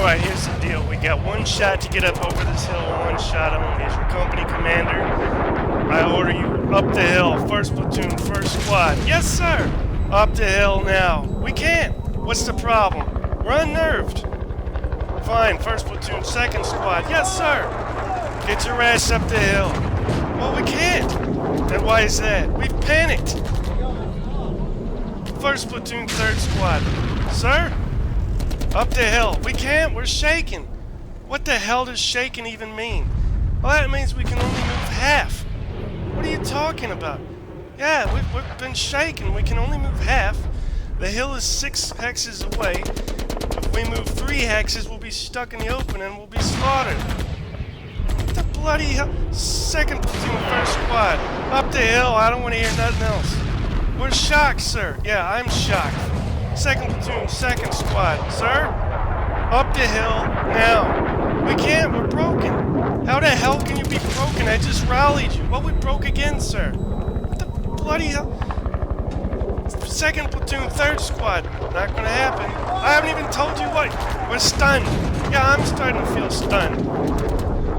Alright, here's the deal. We got one shot to get up over this hill, one shot only. As your company commander, I order you up the hill. First platoon, first squad. Yes, sir! Up the hill now. We can't. What's the problem? We're unnerved. Fine, first platoon, second squad. Yes, sir! Get your ass up the hill. Well, we can't. And why is that? We've panicked. First platoon, third squad. Sir? Up the hill. We can't. We're shaking. What the hell does shaking even mean? Well, that means we can only move half. What are you talking about? Yeah, we've been shaken. We can only move half. The hill is 6 hexes away. If we move 3 hexes, we'll be stuck in the open and we'll be slaughtered. What the bloody hell? Second platoon, first squad. Up the hill. I don't want to hear nothing else. We're shocked, sir. Yeah, I'm shocked. Second platoon, second squad. Sir? Up the hill, now. We can't, we're broken. How the hell can you be broken? I just rallied you. Well, we broke again, sir. What the bloody hell? Second platoon, third squad. Not gonna happen. I haven't even told you what. We're stunned. Yeah, I'm starting to feel stunned.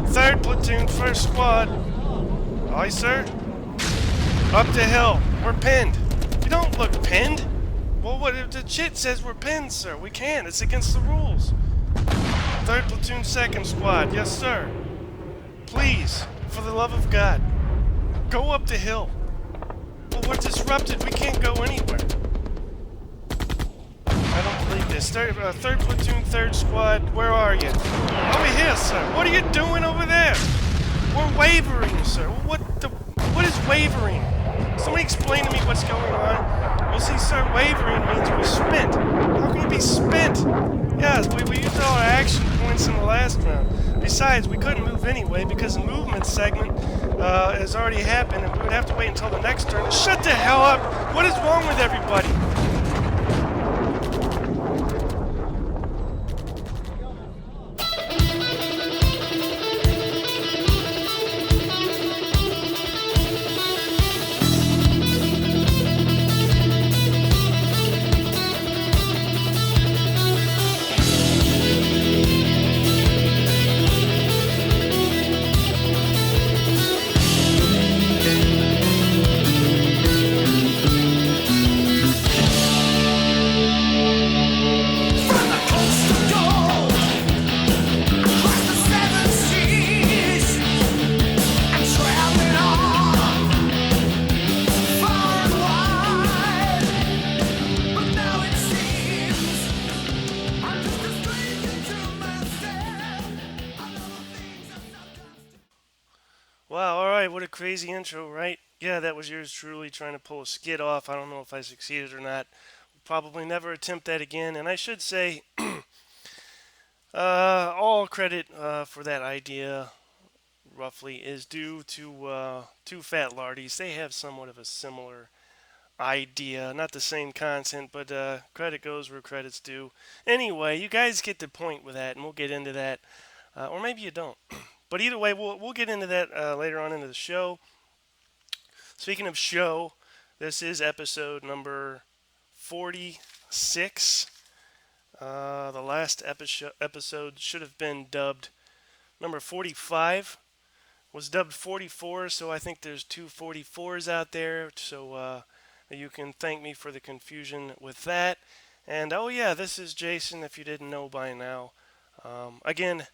Third platoon, first squad. Aye, sir? Up the hill. We're pinned. You don't look pinned. Well, what if the chit says we're pinned, sir? We can't. It's against the rules. Third platoon, second squad. Yes, sir. Please, for the love of God, go up the hill. Well, we're disrupted. We can't go anywhere. I don't believe this. Third platoon, third squad. Where are you? Over here, sir. What are you doing over there? We're wavering, sir. What is wavering? Somebody explain to me what's going on. Well, see, sir, wavering means we're spent. How can you be spent? Yes, we used all our action points in the last round. Besides, we couldn't move anyway because the movement segment has already happened, and we would have to wait until the next turn. Shut the hell up! What is wrong with everybody? Wow, alright, what a crazy intro, right? Yeah, that was yours truly trying to pull a skit off. I don't know if I succeeded or not. Probably never attempt that again. And I should say, all credit for that idea, roughly, is due to two fat lardies. They have somewhat of a similar idea. Not the same content, but credit goes where credit's due. Anyway, you guys get the point with that, and we'll get into that. Or maybe you don't. But either way, we'll get into that later on into the show. Speaking of show, this is episode number 46. The last episode should have been dubbed number 45. Was dubbed 44, so I think there's two 44s out there. So you can thank me for the confusion with that. And oh yeah, this is Jason, if you didn't know by now. Again,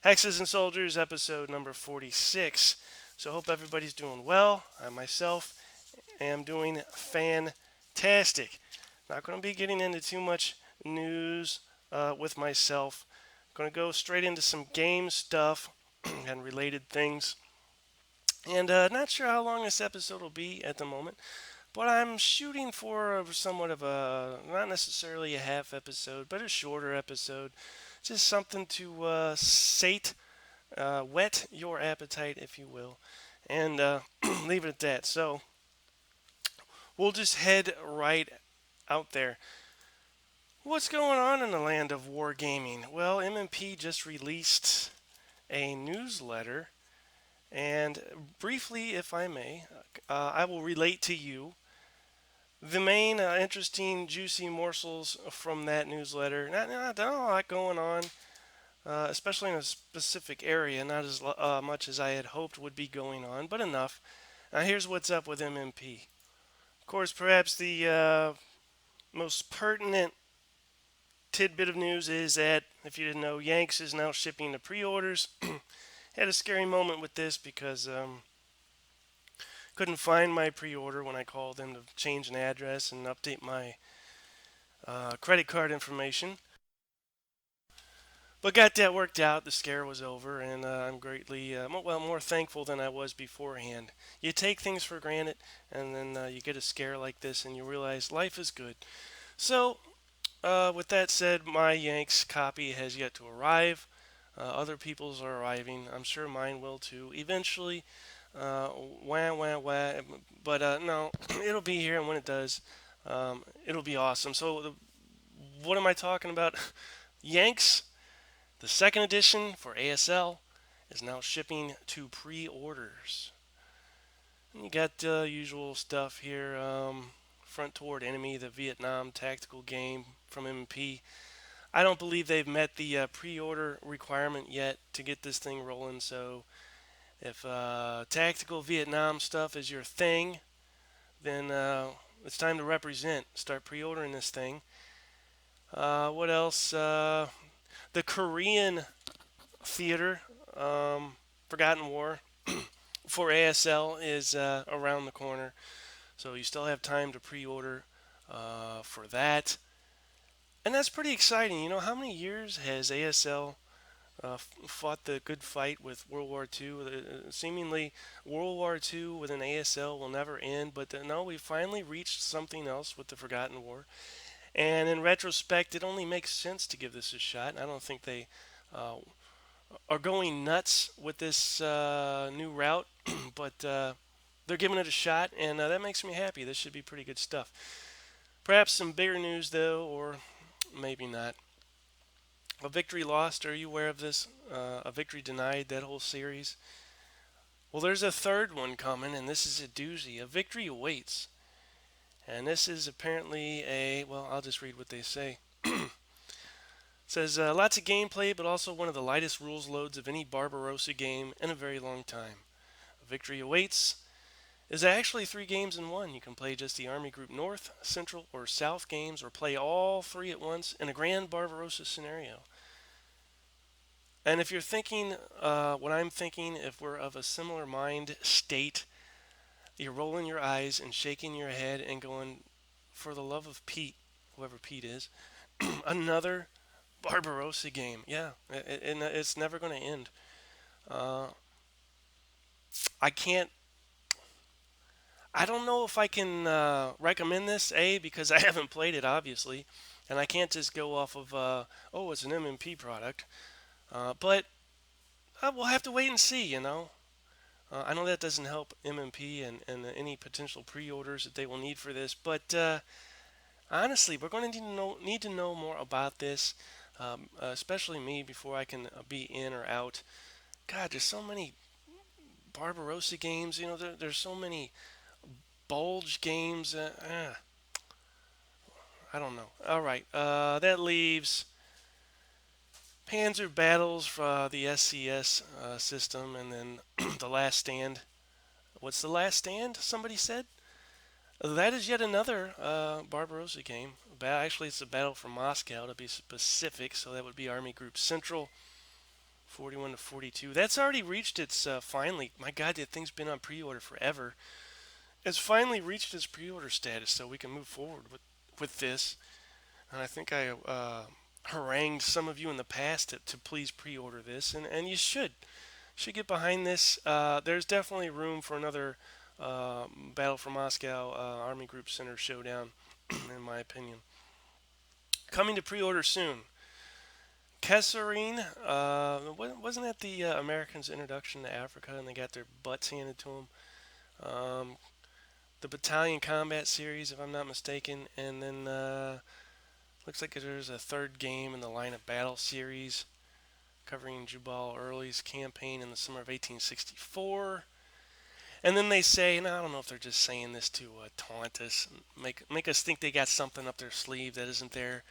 Hexes and Soldiers, episode number 46. So hope everybody's doing well. I myself am doing fantastic. Not going to be getting into too much news with myself. Going to go straight into some game stuff and related things. And not sure how long this episode will be at the moment. But I'm shooting for somewhat of a, not necessarily a half episode, but a shorter episode. Just something to whet your appetite, if you will, and leave it at that. So we'll just head right out there. What's going on in the land of wargaming? Well, MMP just released a newsletter, and briefly, if I may, I will relate to you the main interesting, juicy morsels from that newsletter. Not a lot going on. especially in a specific area. Not as much as I had hoped would be going on, but enough. Now, here's what's up with MMP. Of course, perhaps the most pertinent tidbit of news is that, if you didn't know, Yanks is now shipping the pre orders. Had a scary moment with this because couldn't find my pre order when I called them to change an address and update my credit card information. But got that worked out. The scare was over, and I'm greatly, more thankful than I was beforehand. You take things for granted, and then you get a scare like this, and you realize life is good. So, with that said, my Yanks copy has yet to arrive. Other people's are arriving. I'm sure mine will too. Eventually, wah wah wah. But no, it'll be here, and when it does, it'll be awesome. So, what am I talking about? Yanks, the second edition for ASL, is now shipping to pre-orders. And you got usual stuff here. Front Toward Enemy, the Vietnam tactical game from MP. I don't believe they've met the pre-order requirement yet to get this thing rolling. So if tactical Vietnam stuff is your thing, then it's time to represent. Start pre-ordering this thing. What else? The Korean theater, Forgotten War, for ASL is around the corner. So you still have time to pre-order for that. And that's pretty exciting. You know, how many years has ASL fought the good fight with World War II? Seemingly, World War II with an ASL will never end, but no, we finally reached something else with the Forgotten War. And in retrospect, it only makes sense to give this a shot. I don't think they uh, are going nuts with this new route, but they're giving it a shot, and that makes me happy. This should be pretty good stuff. Perhaps some bigger news, though, or maybe not. A victory lost. Are you aware of this? A victory denied, that whole series. Well, there's a third one coming, and this is a doozy. A victory awaits. And this is apparently well, I'll just read what they say. It says, lots of gameplay, but also one of the lightest rules loads of any Barbarossa game in a very long time. A victory awaits is actually 3 games in one. You can play just the Army Group North, Central, or South games, or play all 3 at once in a grand Barbarossa scenario. And if you're thinking what I'm thinking, if we're of a similar mind state, you're rolling your eyes and shaking your head and going, for the love of Pete, whoever Pete is, another Barbarossa game. Yeah, it's never going to end. Uh, I can't. I don't know if I can recommend this, because I haven't played it, obviously, and I can't just go off of, oh, it's an MMP product. But we'll have to wait and see, you know. I know that doesn't help MMP and any potential pre-orders that they will need for this, but honestly, we're going to need to know more about this, especially me, before I can be in or out. God, there's so many Barbarossa games. You know, there's so many Bulge games. I don't know. All right, that leaves Panzer Battles for the SCS system, and then The Last Stand. What's The Last Stand? Somebody said. That is yet another Barbarossa game. Actually, it's a Battle for Moscow, to be specific, so that would be Army Group Central, 41 to 42. That's already reached its finally. My God, that thing's been on pre-order forever. It's finally reached its pre-order status, so we can move forward with this. And I think I harangued some of you in the past to please pre-order this, and you should get behind this. There's definitely room for another Battle for Moscow Army Group Center showdown, in my opinion. Coming to pre-order soon. Kesserine, wasn't that the Americans' introduction to Africa, and they got their butts handed to them? The Battalion Combat Series, if I'm not mistaken, and then looks like there's a third game in the Line of Battle series, covering Jubal Early's campaign in the summer of 1864. And then they say, and I don't know if they're just saying this to taunt us, make us think they got something up their sleeve that isn't there.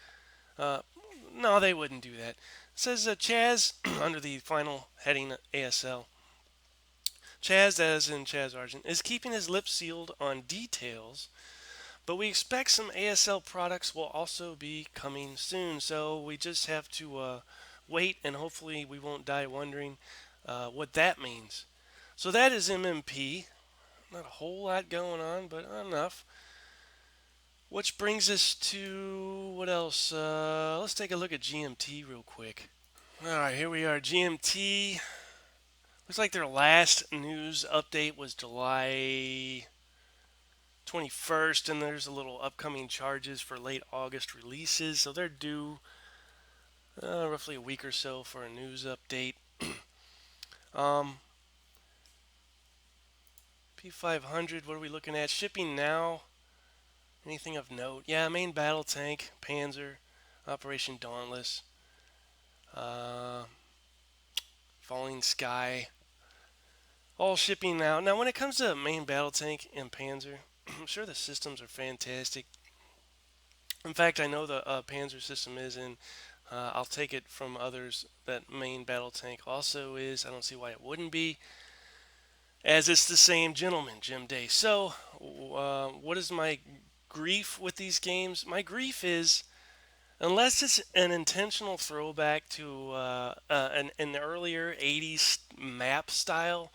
Uh, no, they wouldn't do that. says Chaz under the final heading ASL. Chaz, as in Chaz Argent, is keeping his lips sealed on details, but we expect some ASL products will also be coming soon. So we just have to wait, and hopefully we won't die wondering what that means. So that is MMP. Not a whole lot going on, but enough. Which brings us to what else? Let's take a look at GMT real quick. All right, here we are. GMT. Looks like their last news update was July 21st, and there's a little upcoming charges for late August releases. So they're due roughly a week or so for a news update. um, P500, what are we looking at? Shipping now. Anything of note? Yeah, main battle tank, Panzer, Operation Dauntless, uh, Falling Sky. All shipping now. Now, when it comes to main battle tank and Panzer, I'm sure the systems are fantastic. In fact, I know the Panzer system is, and I'll take it from others that main battle tank also is. I don't see why it wouldn't be, as it's the same gentleman, Jim Day. So, what is my grief with these games? My grief is, unless it's an intentional throwback to an earlier 80s map style,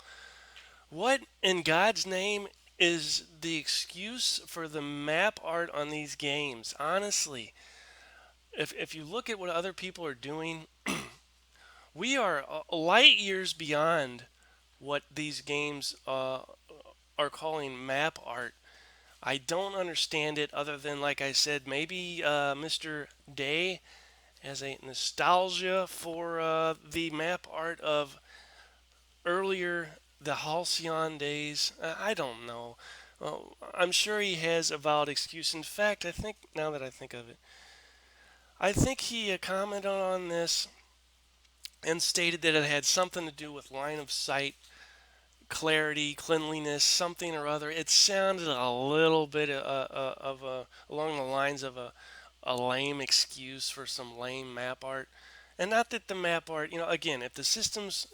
what in God's name is the excuse for the map art on these games? Honestly, if you look at what other people are doing, we are light years beyond what these games are calling map art. I don't understand it other than, like I said, maybe Mr. Day has a nostalgia for the map art of earlier, the Halcyon days. I don't know. I'm sure he has a valid excuse. In fact, I think, now that I think of it, I think he commented on this and stated that it had something to do with line of sight, clarity, cleanliness, something or other. It sounded a little bit of a along the lines of a lame excuse for some lame map art. And not that the map art, again, if the system's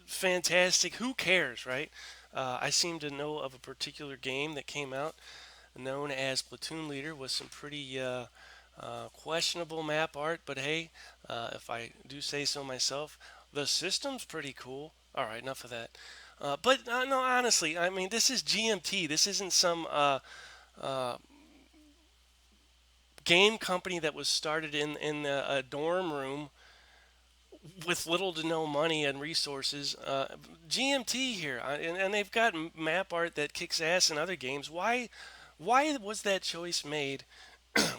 fantastic, who cares, right? I seem to know of a particular game that came out known as Platoon Leader with some pretty questionable map art, but hey, if I do say so myself, the system's pretty cool. All right, enough of that. But no, honestly, I mean, this is GMT. This isn't some uh, game company that was started in a dorm room with little to no money and resources. GMT here, and they've got map art that kicks ass in other games. Why was that choice made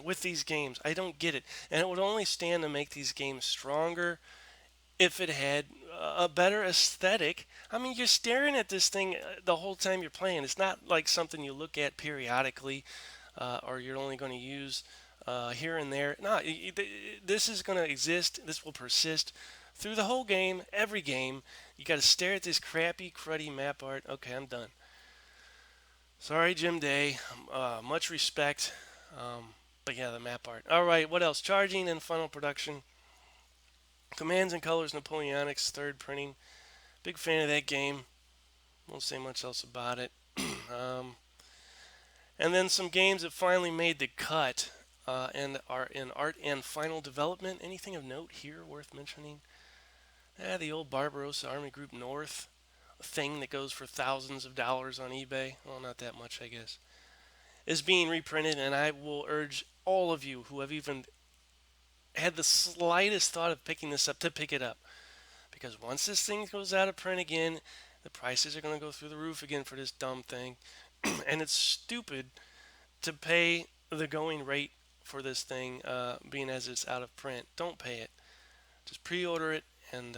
with these games? I don't get it. And it would only stand to make these games stronger if it had a better aesthetic. I mean, you're staring at this thing the whole time you're playing. It's not like something you look at periodically, or you're only going to use here and there. No, this is going to exist. This will persist through the whole game, every game. You got to stare at this crappy, cruddy map art. Okay, I'm done. Sorry, Jim Day. Much respect. But yeah, the map art. All right, what else? Charging and final production. Commands and Colors Napoleonics, third printing. Big fan of that game. Won't say much else about it. um, and then some games that finally made the cut and are in art and final development. Anything of note here worth mentioning? The old Barbarossa Army Group North, a thing that goes for thousands of dollars on eBay. Well, not that much, I guess. Is being reprinted, and I will urge all of you who have even had the slightest thought of picking this up to pick it up. Because once this thing goes out of print again, the prices are going to go through the roof again for this dumb thing. And it's stupid to pay the going rate for this thing, being as it's out of print. Don't pay it. Just pre-order it and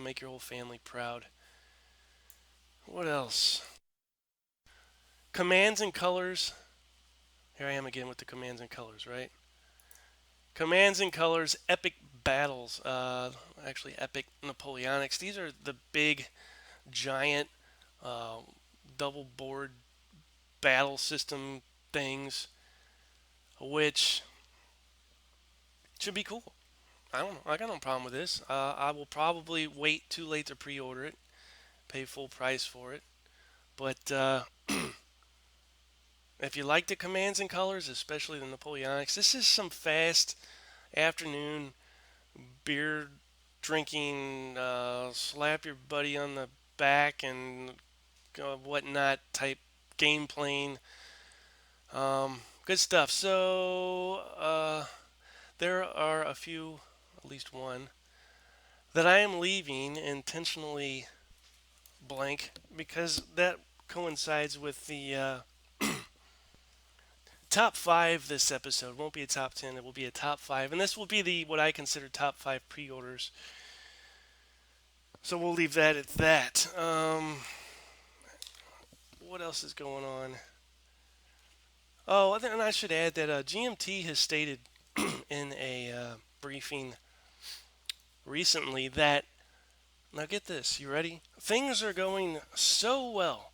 make your whole family proud. What else? Commands and Colors. Here I am again with the Commands and Colors, right? Commands and Colors, Epic Battles. Actually, Epic Napoleonics. These are the big, giant, double board battle system things, which should be cool. I don't know. I got no problem with this. I will probably wait too late to pre-order it, pay full price for it. But if you like the commands and colors, especially the Napoleonics, this is some fast afternoon beer drinking, slap your buddy on the back and whatnot type game playing. Good stuff. So there are a few, at least one, that I am leaving intentionally blank because that coincides with the top five. This episode won't be a top 10, it will be a top five, and this will be the what I consider top five pre-orders, so we'll leave that at that. What else is going on? Oh, and I should add that GMT has stated in a briefing recently that, now get this, you ready? Things are going so well,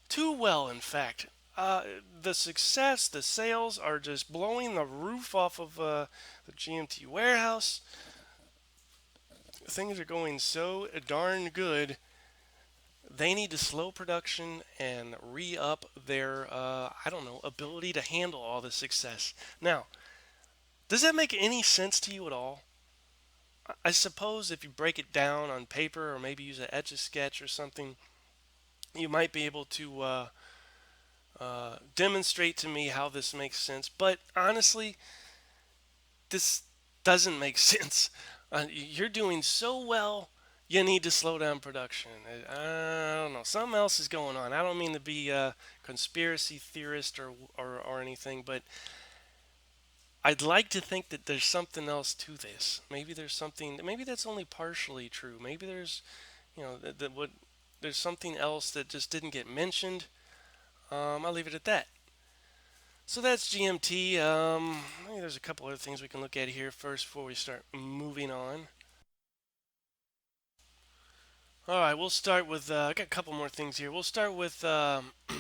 too well, in fact. The success, the sales are just blowing the roof off of the GMT warehouse. Things are going so darn good. They need to slow production and re-up their, I don't know, ability to handle all this success. Now, does that make any sense to you at all? I suppose if you break it down on paper or maybe use an etch-a-sketch or something, you might be able to demonstrate to me how this makes sense. But honestly, this doesn't make sense. You're doing so well, you need to slow down production. I don't know. Something else is going on. I don't mean to be a conspiracy theorist or anything, but I'd like to think that there's something else to this. Maybe there's something. Maybe that's only partially true. Maybe there's, what there's something else that just didn't get mentioned. I'll leave it at that. So that's GMT. Maybe there's a couple other things we can look at here first before we start moving on. All right, we'll start with. I got a couple more things here. We'll start with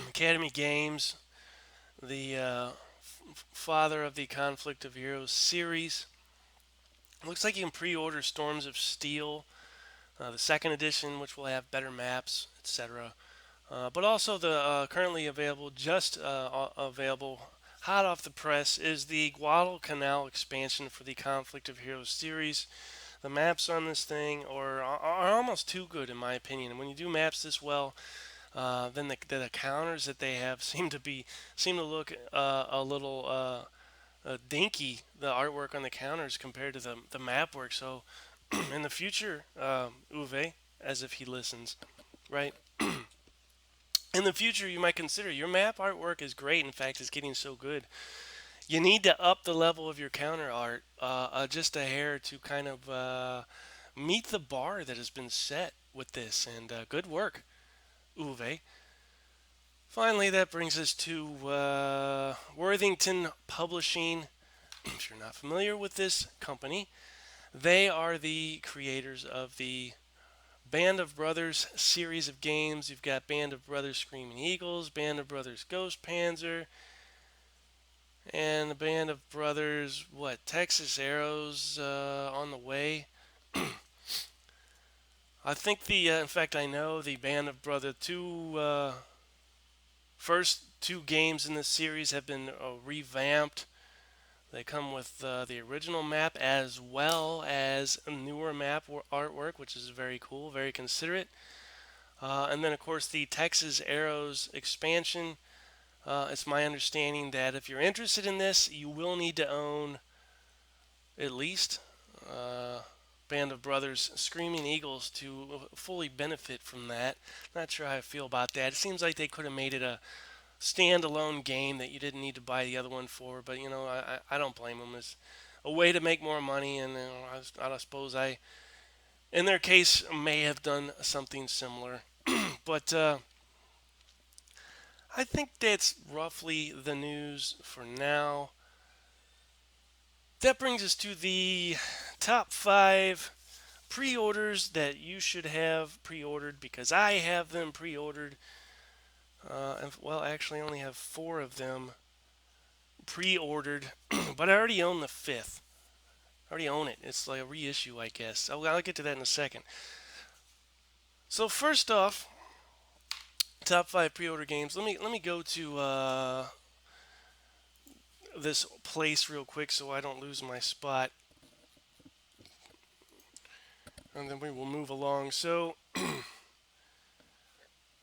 Academy Games, the father of the Conflict of Heroes series. Looks like you can pre-order Storms of Steel, the second edition, which will have better maps, etc. But also the currently available, just available, hot off the press, is the Guadalcanal expansion for the Conflict of Heroes series. The maps on this thing are almost too good, in my opinion. And when you do maps this well, then the counters that they have seem to look a little dinky. The artwork on the counters compared to the map work. So in the future, Uwe, as if he listens, right? In the future, you might consider your map artwork is great. In fact, it's getting so good. You need to up the level of your counter art just a hair to kind of meet the bar that has been set with this. And good work, Uwe. Finally, that brings us to Worthington Publishing. If you're not familiar with this company, they are the creators of the Band of Brothers series of games. You've got Band of Brothers Screaming Eagles, Band of Brothers Ghost Panzer, and the Band of Brothers, Texas Arrows on the way. I think in fact, I know the Band of Brothers first two games in this series have been revamped. They come with the original map as well as a newer map artwork, which is very cool, very considerate. And then, of course, the Texas Arrows expansion. It's my understanding that if you're interested in this, you will need to own at least Band of Brothers Screaming Eagles to fully benefit from that. Not sure how I feel about that. It seems like they could have made it a standalone game that you didn't need to buy the other one for, but I don't blame them. It's a way to make more money, and I suppose in their case, may have done something similar. But I think that's roughly the news for now. That brings us to the top 5 pre-orders that you should have pre-ordered, because I have them pre-ordered. Well, actually, I only have 4 of them pre-ordered, but I already own the 5th. I already own it. It's like a reissue, I guess. I'll get to that in a second. So first off, top 5 pre-order games. Let me go to this place real quick so I don't lose my spot, and then we will move along. So,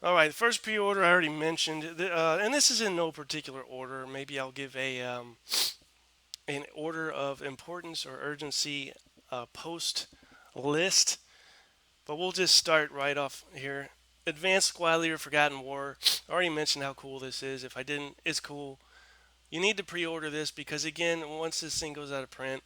all right, the first pre-order I already mentioned, and this is in no particular order. Maybe I'll give a an order of importance or urgency post list, but we'll just start right off here. Advanced Squad Leader Forgotten War. I already mentioned how cool this is. If I didn't, it's cool. You need to pre-order this because again, once this thing goes out of print,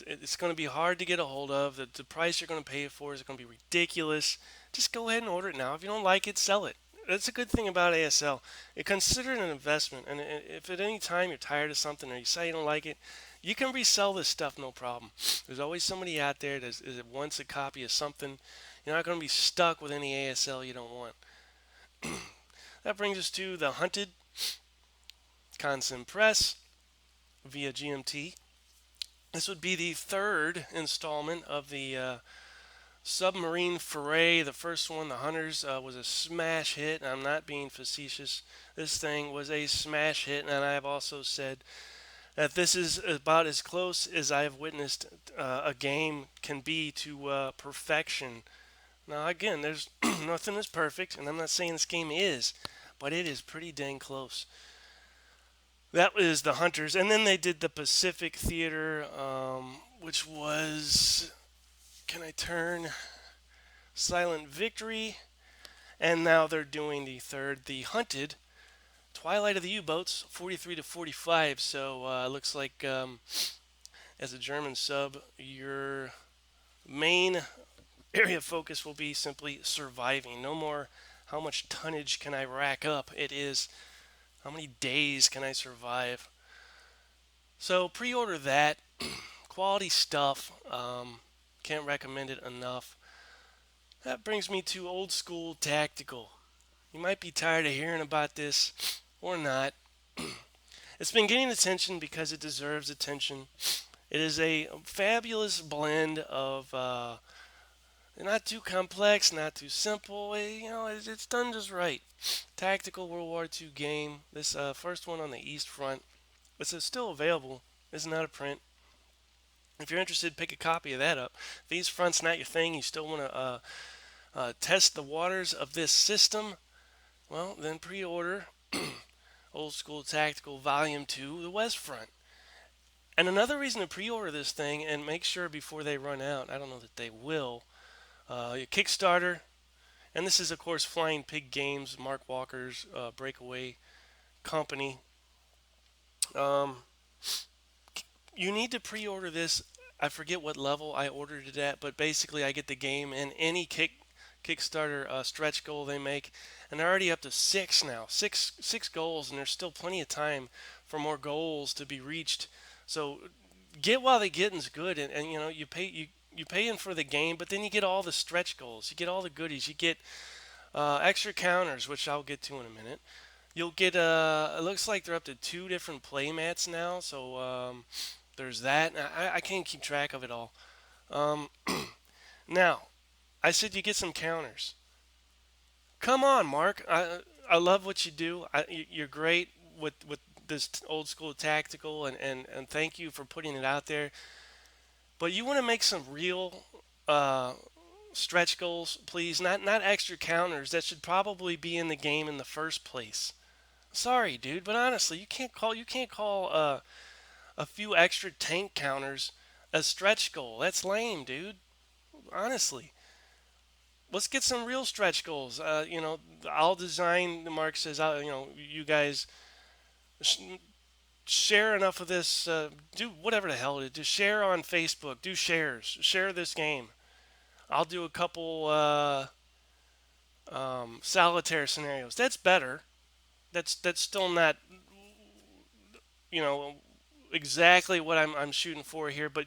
it's going to be hard to get a hold of. The price you're going to pay for is going to be ridiculous. Just go ahead and order it now. If you don't like it, sell it. That's a good thing about ASL. Consider it an investment, and if at any time you're tired of something or you say you don't like it, you can resell this stuff no problem. There's always somebody out there that wants a copy of something. You're not going to be stuck with any ASL you don't want. That brings us to The Hunted, Consim Press, via GMT. This would be the third installment of the Submarine Foray. The first one, The Hunters, was a smash hit. I'm not being facetious. This thing was a smash hit, and I've also said that this is about as close as I've witnessed a game can be to perfection. Now, again, there's nothing is perfect, and I'm not saying this game is, but it is pretty dang close. That was The Hunters, and then they did the Pacific Theater, which was, can I turn, Silent Victory, and now they're doing the third, The Hunted, Twilight of the U-Boats, 43 to 45. So it looks like as a German sub, your main area of focus will be simply surviving. No more how much tonnage can I rack up. It is how many days can I survive. So pre-order that. Quality stuff. Can't recommend it enough. That brings me to Old School Tactical. You might be tired of hearing about this or not. It's been getting attention because it deserves attention. It is a fabulous blend of not too complex, not too simple. It's done just right. Tactical World War II game. This first one on the East Front. It's still available. It's not a print. If you're interested, pick a copy of that up. If the East Front's not your thing, you still want to test the waters of this system, well, then pre-order Old School Tactical Volume 2, the West Front. And another reason to pre-order this thing, and make sure before they run out, I don't know that they will, your Kickstarter, and this is, of course, Flying Pig Games, Mark Walker's breakaway company. You need to pre-order this. I forget what level I ordered it at, but basically I get the game and any Kickstarter stretch goal they make, and they're already up to 6 now, six goals, and there's still plenty of time for more goals to be reached. So get while the getting's good, and you paying for the game, but then you get all the stretch goals, you get all the goodies, you get extra counters, which I'll get to in a minute. You'll get it looks like they're up to 2 different play mats now, so there's that. I can't keep track of it all. Now, I said you get some counters. Come on, Mark. I love what you do. You're great with this Old School Tactical, and thank you for putting it out there. But you want to make some real stretch goals, please. Not extra counters. That should probably be in the game in the first place. Sorry, dude, but honestly, you can't call a few extra tank counters a stretch goal. That's lame, dude. Honestly, let's get some real stretch goals. I'll design. Mark says, you guys share enough of this. Do whatever the hell it is. Just share on Facebook. Do shares. Share this game. I'll do a couple solitaire scenarios. That's better. That's still not, you know, exactly what I'm shooting for here, but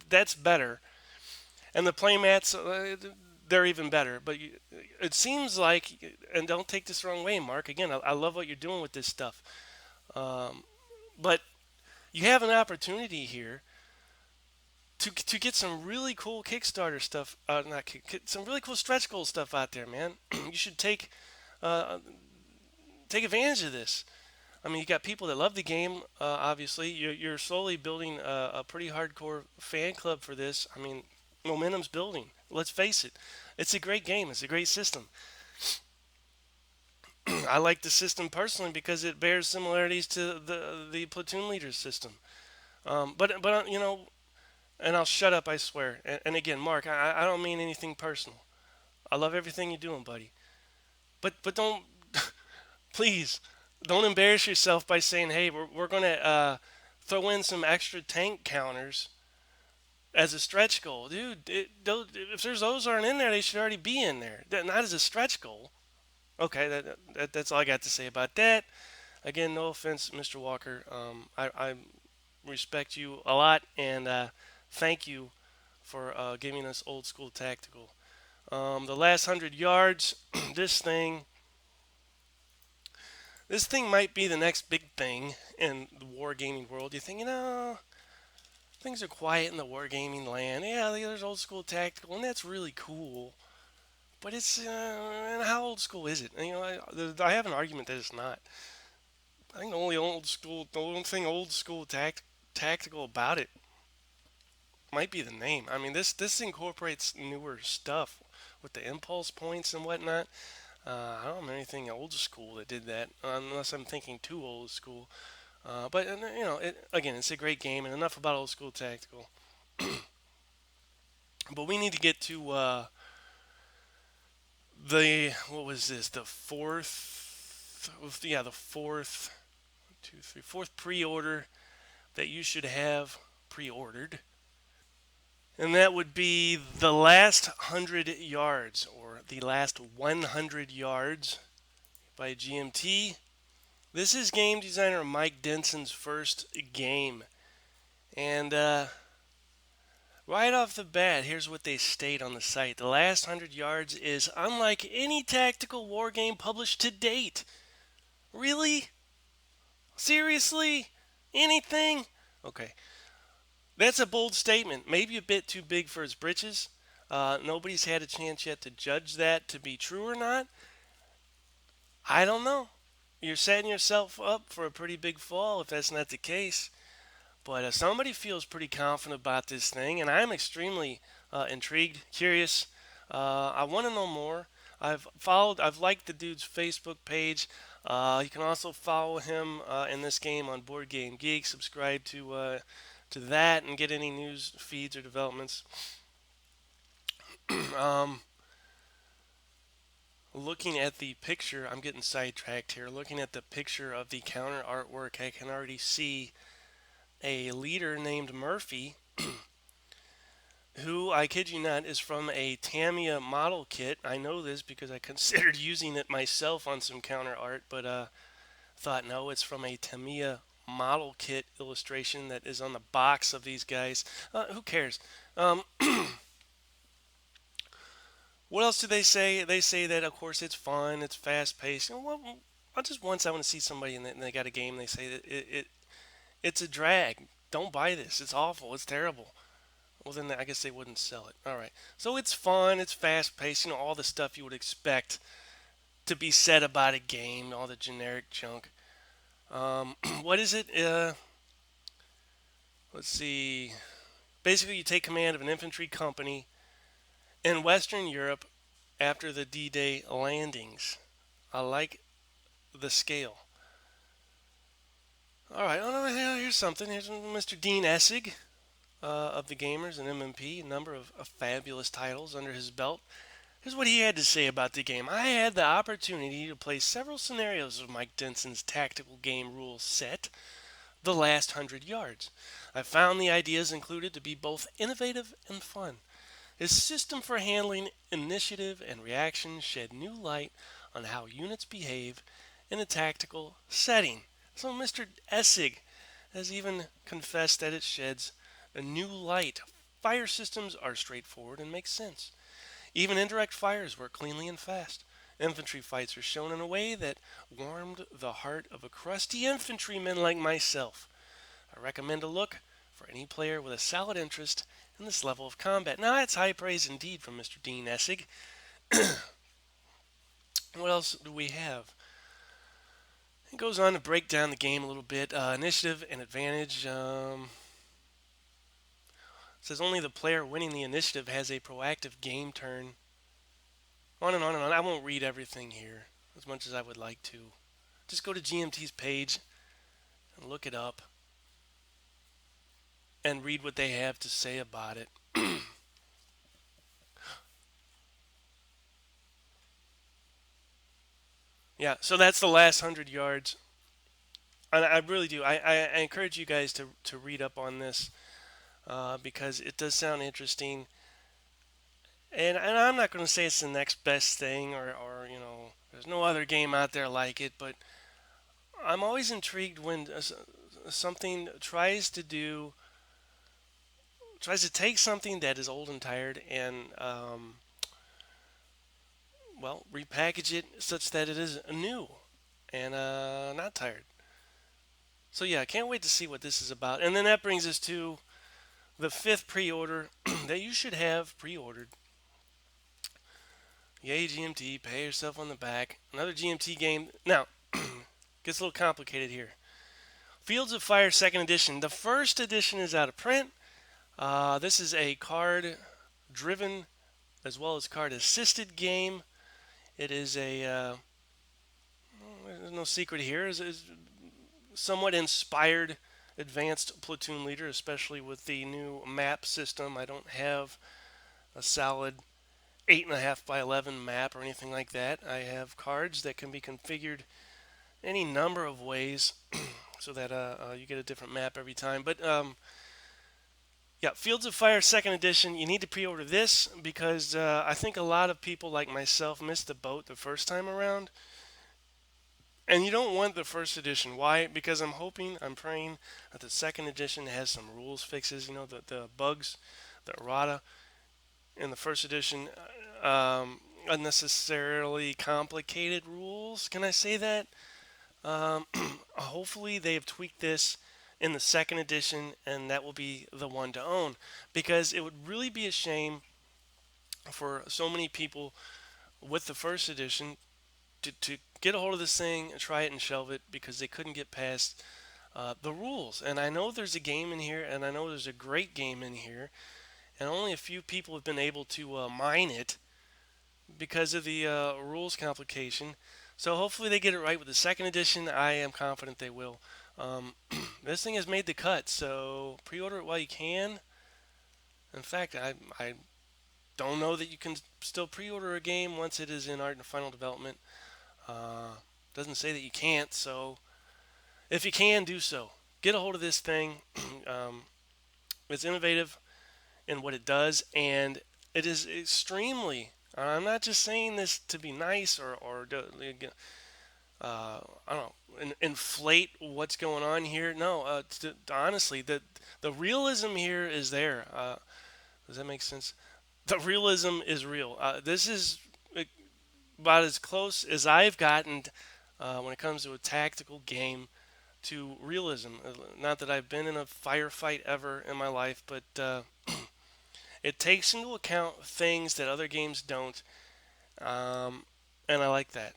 that's better. And the playmats, they're even better. But it seems like, and don't take this the wrong way, Mark. Again, I love what you're doing with this stuff. But you have an opportunity here to get some really cool Kickstarter stuff, not some really cool stretch goal stuff out there, man. You should uh, take advantage of this. I mean, you got people that love the game. Obviously, you're slowly building a pretty hardcore fan club for this. I mean, momentum's building. Let's face it, it's a great game. It's a great system. I like the system personally because it bears similarities to the platoon leader's system. But you know, and I'll shut up. I swear. And again, Mark, I don't mean anything personal. I love everything you're doing, buddy. But don't please don't embarrass yourself by saying, hey, we're gonna throw in some extra tank counters as a stretch goal, dude. If there's those aren't in there, they should already be in there. Not as a stretch goal. Okay, that's all I got to say about that. Again, no offense, Mr. Walker. I respect you a lot, and thank you for giving us old school tactical. The last 100 yards, this thing, this thing might be the next big thing in the wargaming world. You think, things are quiet in the wargaming land. Yeah, there's old school tactical, and that's really cool. But it's and how old school is it? I have an argument that it's not. I think the only thing old school tactical about it might be the name. I mean, this incorporates newer stuff with the impulse points and whatnot. I don't know anything old school that did that, unless I'm thinking too old school. But again, it's a great game, and enough about old school tactical. But we need to get to the what was this? The fourth, yeah, the fourth, 2, 3, fourth pre-order that you should have pre-ordered, and that would be the last 100 yards or the last 100 yards by GMT. This is game designer Mike Denson's first game. And right off the bat, here's what they state on the site. The last 100 yards is unlike any tactical war game published to date. Really? Seriously? Anything? Okay. That's a bold statement. Maybe a bit too big for his britches. Nobody's had a chance yet to judge that to be true or not. I don't know. You're setting yourself up for a pretty big fall if that's not the case. But somebody feels pretty confident about this thing, and I'm extremely intrigued, curious. I want to know more. I've liked the dude's Facebook page. You can also follow him in this game on Board Game Geek. Subscribe to that and get any news feeds or developments. Looking at the picture, I'm getting sidetracked here. Looking at the picture of the counter artwork, I can already see a leader named Murphy, who, I kid you not, is from a Tamiya model kit. I know this because I considered using it myself on some counter art, but thought, no, it's from a Tamiya model kit illustration that is on the box of these guys. Who cares? What else do they say? They say that, of course, it's fun, it's fast-paced. Well, I want to see somebody and they got a game. They say that it's a drag. Don't buy this. It's awful. It's terrible. Well, then I guess they wouldn't sell it. All right. So it's fun. It's fast-paced. All the stuff you would expect to be said about a game. All the generic junk. What is it? Let's see. Basically, you take command of an infantry company in Western Europe after the D-Day landings. I like the scale. All right, here's something. Here's Mr. Dean Essig of the Gamers and MMP, a number of fabulous titles under his belt. Here's what he had to say about the game. I had the opportunity to play several scenarios of Mike Denson's tactical game rule set, The Last 100 Yards. I found the ideas included to be both innovative and fun. His system for handling initiative and reaction shed new light on how units behave in a tactical setting. So Mr. Essig has even confessed that it sheds a new light. Fire systems are straightforward and make sense. Even indirect fires work cleanly and fast. Infantry fights are shown in a way that warmed the heart of a crusty infantryman like myself. I recommend a look for any player with a solid interest in this level of combat. Now, that's high praise indeed from Mr. Dean Essig. What else do we have? It goes on to break down the game a little bit. Initiative and advantage. Says only the player winning the initiative has a proactive game turn. On and on and on. I won't read everything here as much as I would like to. Just go to GMT's page and look it up and read what they have to say about it. Yeah, so that's the last 100 yards. And I really do. I encourage you guys to read up on this because it does sound interesting. And I'm not going to say it's the next best thing or, there's no other game out there like it, but I'm always intrigued when something tries to take something that is old and tired and, well, repackage it such that it is new and not tired. So yeah, I can't wait to see what this is about. And then that brings us to the fifth pre-order that you should have pre-ordered. Yay, GMT, pay yourself on the back. Another GMT game. Now, gets a little complicated here. Fields of Fire Second Edition. The first edition is out of print. This is a card-driven as well as card-assisted game. It is there's no secret here. It's somewhat inspired advanced platoon leader, especially with the new map system. I don't have a solid 8.5 by 11 map or anything like that. I have cards that can be configured any number of ways so that you get a different map every time. But yeah, Fields of Fire Second Edition. You need to pre-order this because I think a lot of people like myself missed the boat the first time around. And you don't want the first edition. Why? Because I'm praying that the second edition has some rules fixes. The bugs, the errata in the first edition, unnecessarily complicated rules. Can I say that? Hopefully they have tweaked this in the second edition, and that will be the one to own. Because it would really be a shame for so many people with the first edition to get a hold of this thing and try it and shelve it because they couldn't get past the rules. And I know there's a game in here, and I know there's a great game in here, and only a few people have been able to mine it because of the rules complication. So hopefully they get it right with the second edition. I am confident they will. This thing has made the cut, so pre-order it while you can. In fact, I don't know that you can still pre-order a game once it is in art and final development. Doesn't say that you can't, so if you can, do so. Get a hold of this thing. It's innovative in what it does, and it is extremely. I'm not just saying this to be nice or I don't know, inflate what's going on here. No, honestly, the realism here is there. Does that make sense? The realism is real. This is about as close as I've gotten when it comes to a tactical game to realism. Not that I've been in a firefight ever in my life, but it takes into account things that other games don't, and I like that.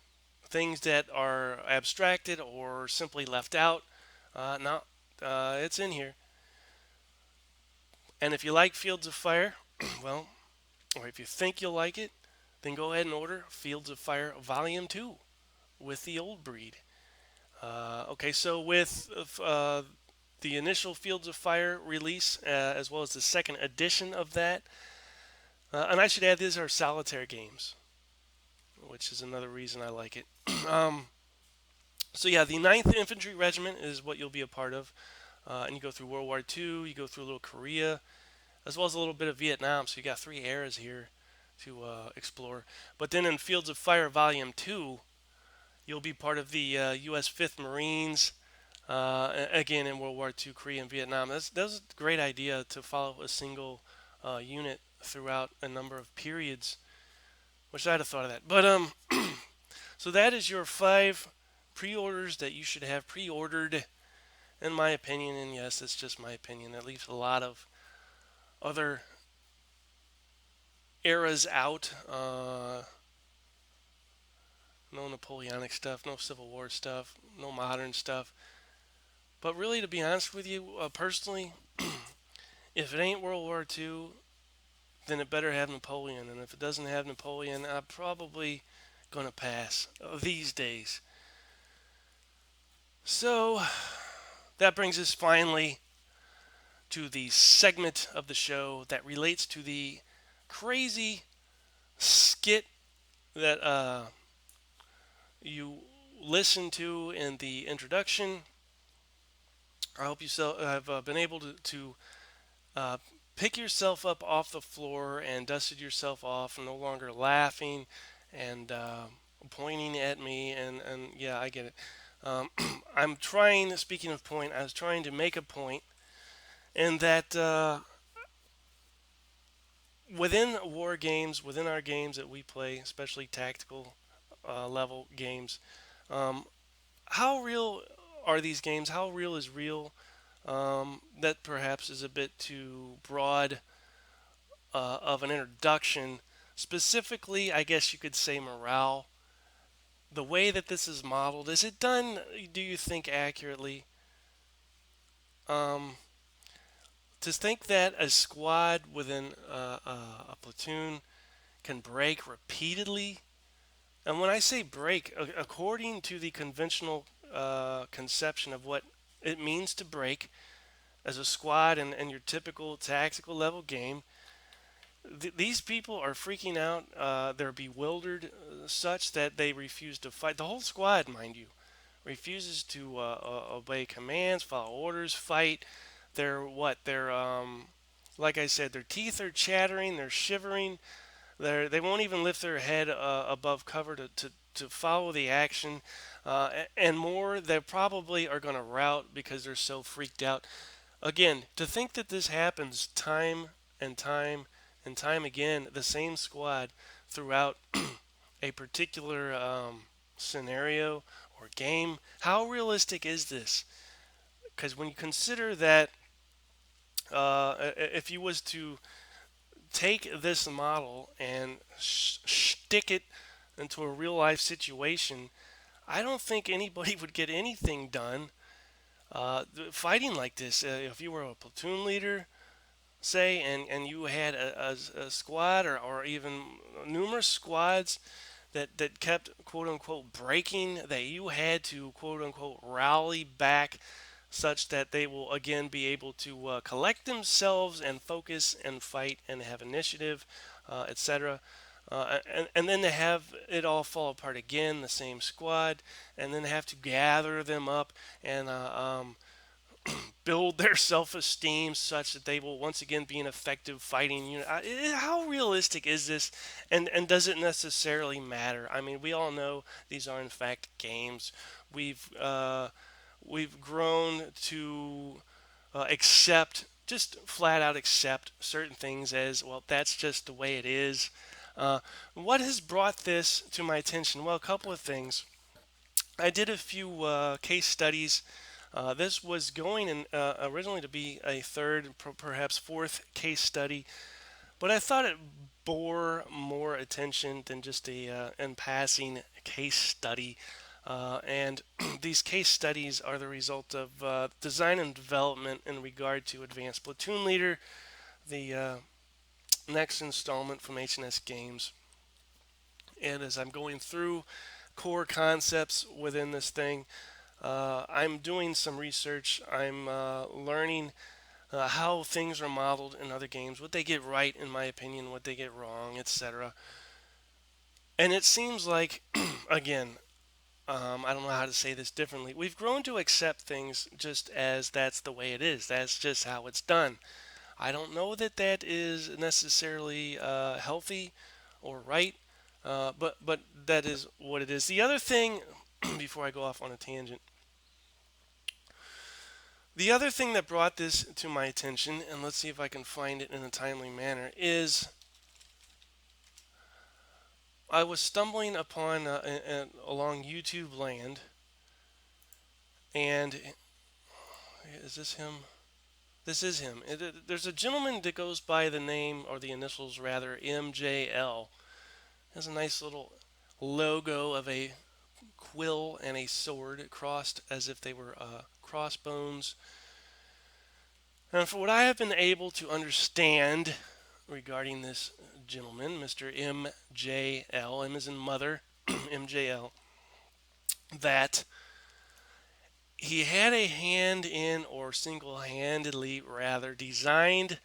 Things that are abstracted or simply left out, no, it's in here. And if you like Fields of Fire, well, or if you think you'll like it, then go ahead and order Fields of Fire Volume 2 with the old breed. Okay, so with the initial Fields of Fire release, as well as the second edition of that, and I should add, these are solitaire games, which is another reason I like it. So yeah, the 9th Infantry Regiment is what you'll be a part of. And you go through World War II, you go through a little Korea, as well as a little bit of Vietnam. So you got 3 eras here to explore. But then in Fields of Fire Volume 2, you'll be part of the U.S. 5th Marines, again in World War II, Korea, and Vietnam. That's a great idea to follow a single unit throughout a number of periods. Wish I'd have thought of that. But so that is your 5 pre-orders that you should have pre-ordered, in my opinion. And yes, it's just my opinion. That leaves a lot of other eras out. No Napoleonic stuff, no Civil War stuff, no modern stuff. But really, to be honest with you, personally, if it ain't World War II, then it better have Napoleon. And if it doesn't have Napoleon, I'm probably gonna pass these days. So that brings us finally to the segment of the show that relates to the crazy skit that you listened to in the introduction. I hope you have been able to uh, pick yourself up off the floor and dusted yourself off, and no longer laughing and pointing at me. And yeah, I get it. Um, I'm trying, speaking of point, I was trying to make a point in that within war games, within our games that we play, especially tactical level games, um, how real are these games? How real is real? That perhaps is a bit too broad of an introduction. Specifically, I guess you could say morale. The way that this is modeled, is it done, do you think, accurately? Um, to think that a squad within a platoon can break repeatedly, and when I say break, according to the conventional conception of what it means to break as a squad and your typical tactical level game, these people are freaking out. They're bewildered such that they refuse to fight. The whole squad, mind you, refuses to obey commands, follow orders, fight. They're what? They're like I said, their teeth are chattering. They're shivering. They won't even lift their head above cover to follow the action, and more. They probably are going to rout because they're so freaked out. Again, to think that this happens time and time and time again, the same squad throughout a particular scenario or game, how realistic is this? Because when you consider that, if you was to take this model and stick it into a real life situation, I don't think anybody would get anything done fighting like this. If you were a platoon leader, say, and you had a squad or even numerous squads that kept quote unquote breaking, that you had to quote unquote rally back such that they will again be able to collect themselves and focus and fight and have initiative, etc. And then to have it all fall apart again, the same squad, and then have to gather them up and build their self-esteem such that they will once again be an effective fighting unit. How realistic is this, and does it necessarily matter? I mean, we all know these are in fact games. We've uh, we've grown to accept, just flat out accept certain things as well. That's just the way it is. What has brought this to my attention? Well, a couple of things. I did a few case studies. This was going in, originally to be a third, perhaps fourth case study, but I thought it bore more attention than just a in passing case study. And these case studies are the result of design and development in regard to Advanced Platoon Leader, the next installment from HNS Games. And as I'm going through core concepts within this thing, I'm doing some research. I'm learning how things are modeled in other games, what they get right, in my opinion, what they get wrong, etc. And it seems like, again, I don't know how to say this differently. We've grown to accept things just as that's the way it is. That's just how it's done. I don't know that that is necessarily healthy or right, but that is what it is. The other thing, before I go off on a tangent, the other thing that brought this to my attention, and let's see if I can find it in a timely manner, is I was stumbling upon along YouTube land, and is this him? This is him. There's a gentleman that goes by the name, or the initials rather, MJL. Has a nice little logo of a quill and a sword crossed as if they were crossbones. And for what I have been able to understand regarding this gentleman, Mr. MJL, M as in mother, MJL, that he had a hand in, or single handedly rather, designed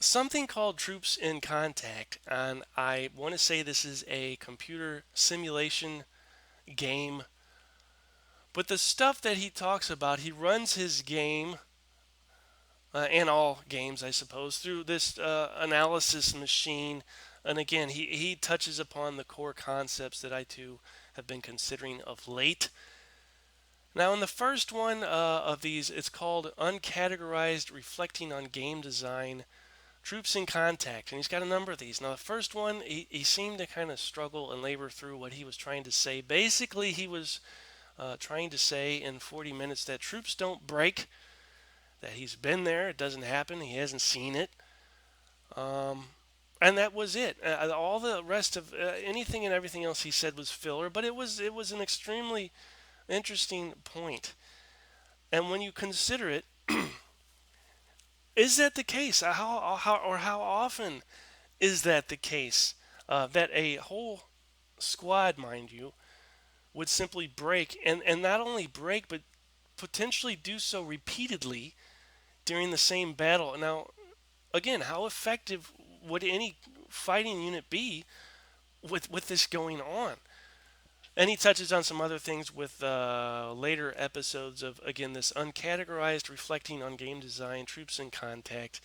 something called Troops in Contact. And I want to say this is a computer simulation game. But the stuff that he talks about, he runs his game, and all games, I suppose, through this analysis machine. And again, he touches upon the core concepts that I too have been considering of late. Now, in the first one of these, it's called Uncategorized Reflecting on Game Design Troops in Contact. And he's got a number of these. Now, the first one, he seemed to kind of struggle and labor through what he was trying to say. Basically, he was trying to say in 40 minutes that troops don't break, that he's been there, it doesn't happen, he hasn't seen it. And that was it. All the rest of anything and everything else he said was filler, but it was an extremely interesting point. And when you consider it, is that the case? How often is that the case? That a whole squad, mind you, would simply break, and not only break, but potentially do so repeatedly during the same battle. Now, again, how effective would any fighting unit be with this going on? And he touches on some other things with later episodes of, again, this uncategorized reflecting on game design, troops in contact.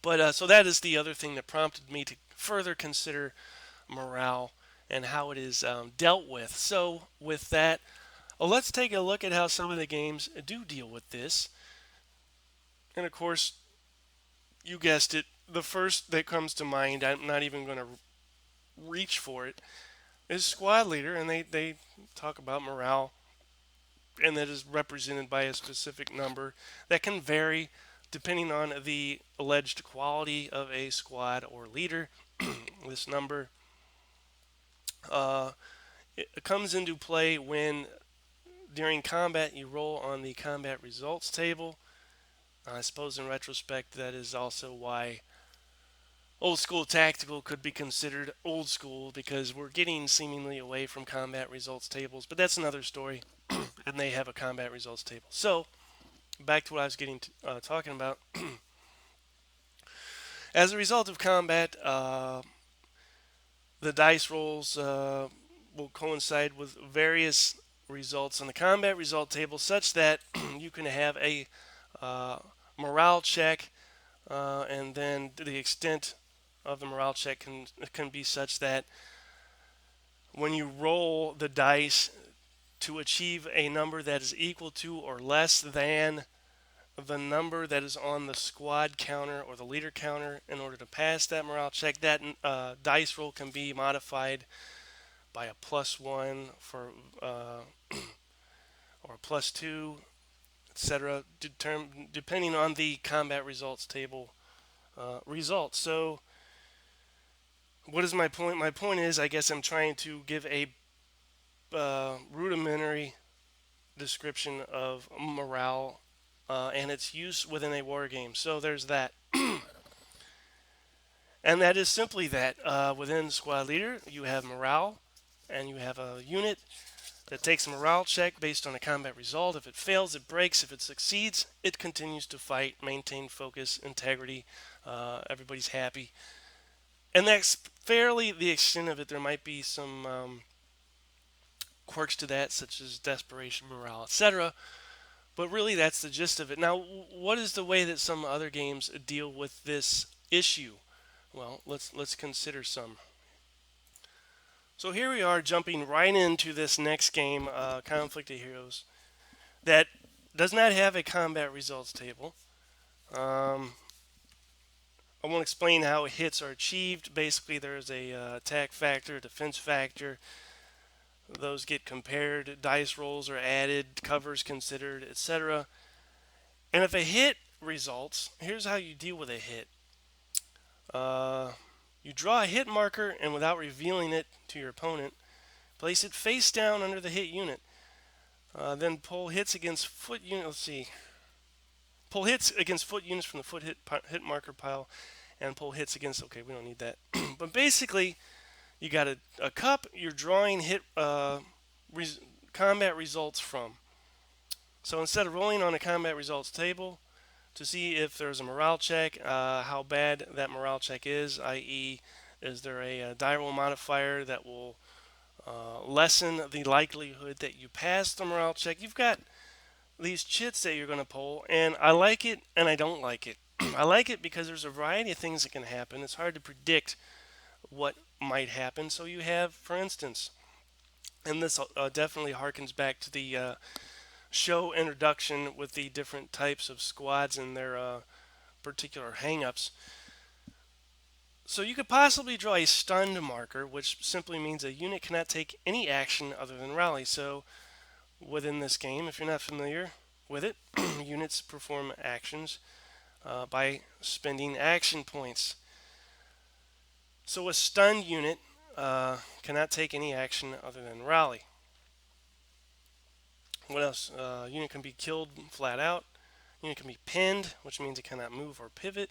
But so that is the other thing that prompted me to further consider morale and how it is dealt with. So with that, let's take a look at how some of the games do deal with this. And of course, you guessed it, the first that comes to mind, I'm not even going to reach for it, is Squad Leader. And they talk about morale, and that is represented by a specific number that can vary depending on the alleged quality of a squad or leader. This number it comes into play when during combat you roll on the combat results table. I suppose in retrospect that is also why old school tactical could be considered old school, because we're getting seemingly away from combat results tables, but that's another story. And they have a combat results table. So back to what I was talking about. As a result of combat, the dice rolls will coincide with various results on the combat result table, such that you can have a morale check, and then the extent of the morale check can be such that when you roll the dice to achieve a number that is equal to or less than the number that is on the squad counter or the leader counter, in order to pass that morale check, that dice roll can be modified by a +1 for or a +2, etc., depending on the combat results table results. So what is my point? My point is, I guess I'm trying to give a rudimentary description of morale and its use within a war game. So there's that. And that is simply that. Within Squad Leader, you have morale, and you have a unit that takes a morale check based on a combat result. If it fails, it breaks. If it succeeds, it continues to fight, maintain focus, integrity. Everybody's happy. And that's fairly the extent of it. There might be some quirks to that, such as desperation, morale, etc. But really, that's the gist of it. Now, what is the way that some other games deal with this issue? Well, let's consider some. So here we are, jumping right into this next game, Conflict of Heroes, that does not have a combat results table. I won't explain how hits are achieved. Basically, there's a attack factor, defense factor. Those get compared. Dice rolls are added, covers considered, etc. And if a hit results, here's how you deal with a hit. You draw a hit marker, and without revealing it to your opponent, place it face down under the hit unit. Then pull hits against foot unit. Let's see. Pull hits against foot units from the foot hit marker pile, and pull hits against. Okay, we don't need that. But basically, you got a cup. You're drawing hit combat results from. So instead of rolling on a combat results table to see if there's a morale check, how bad that morale check is, i.e., is there a die roll modifier that will lessen the likelihood that you pass the morale check. You've got these chits that you're going to pull, and I like it and I don't like it. I like it because there's a variety of things that can happen. It's hard to predict what might happen. So you have, for instance, and this definitely harkens back to the show introduction with the different types of squads and their particular hang-ups. So you could possibly draw a stunned marker, which simply means a unit cannot take any action other than rally. So within this game, if you're not familiar with it, units perform actions by spending action points. So a stunned unit cannot take any action other than rally. What else? Unit can be killed flat out. Unit can be pinned, which means it cannot move or pivot.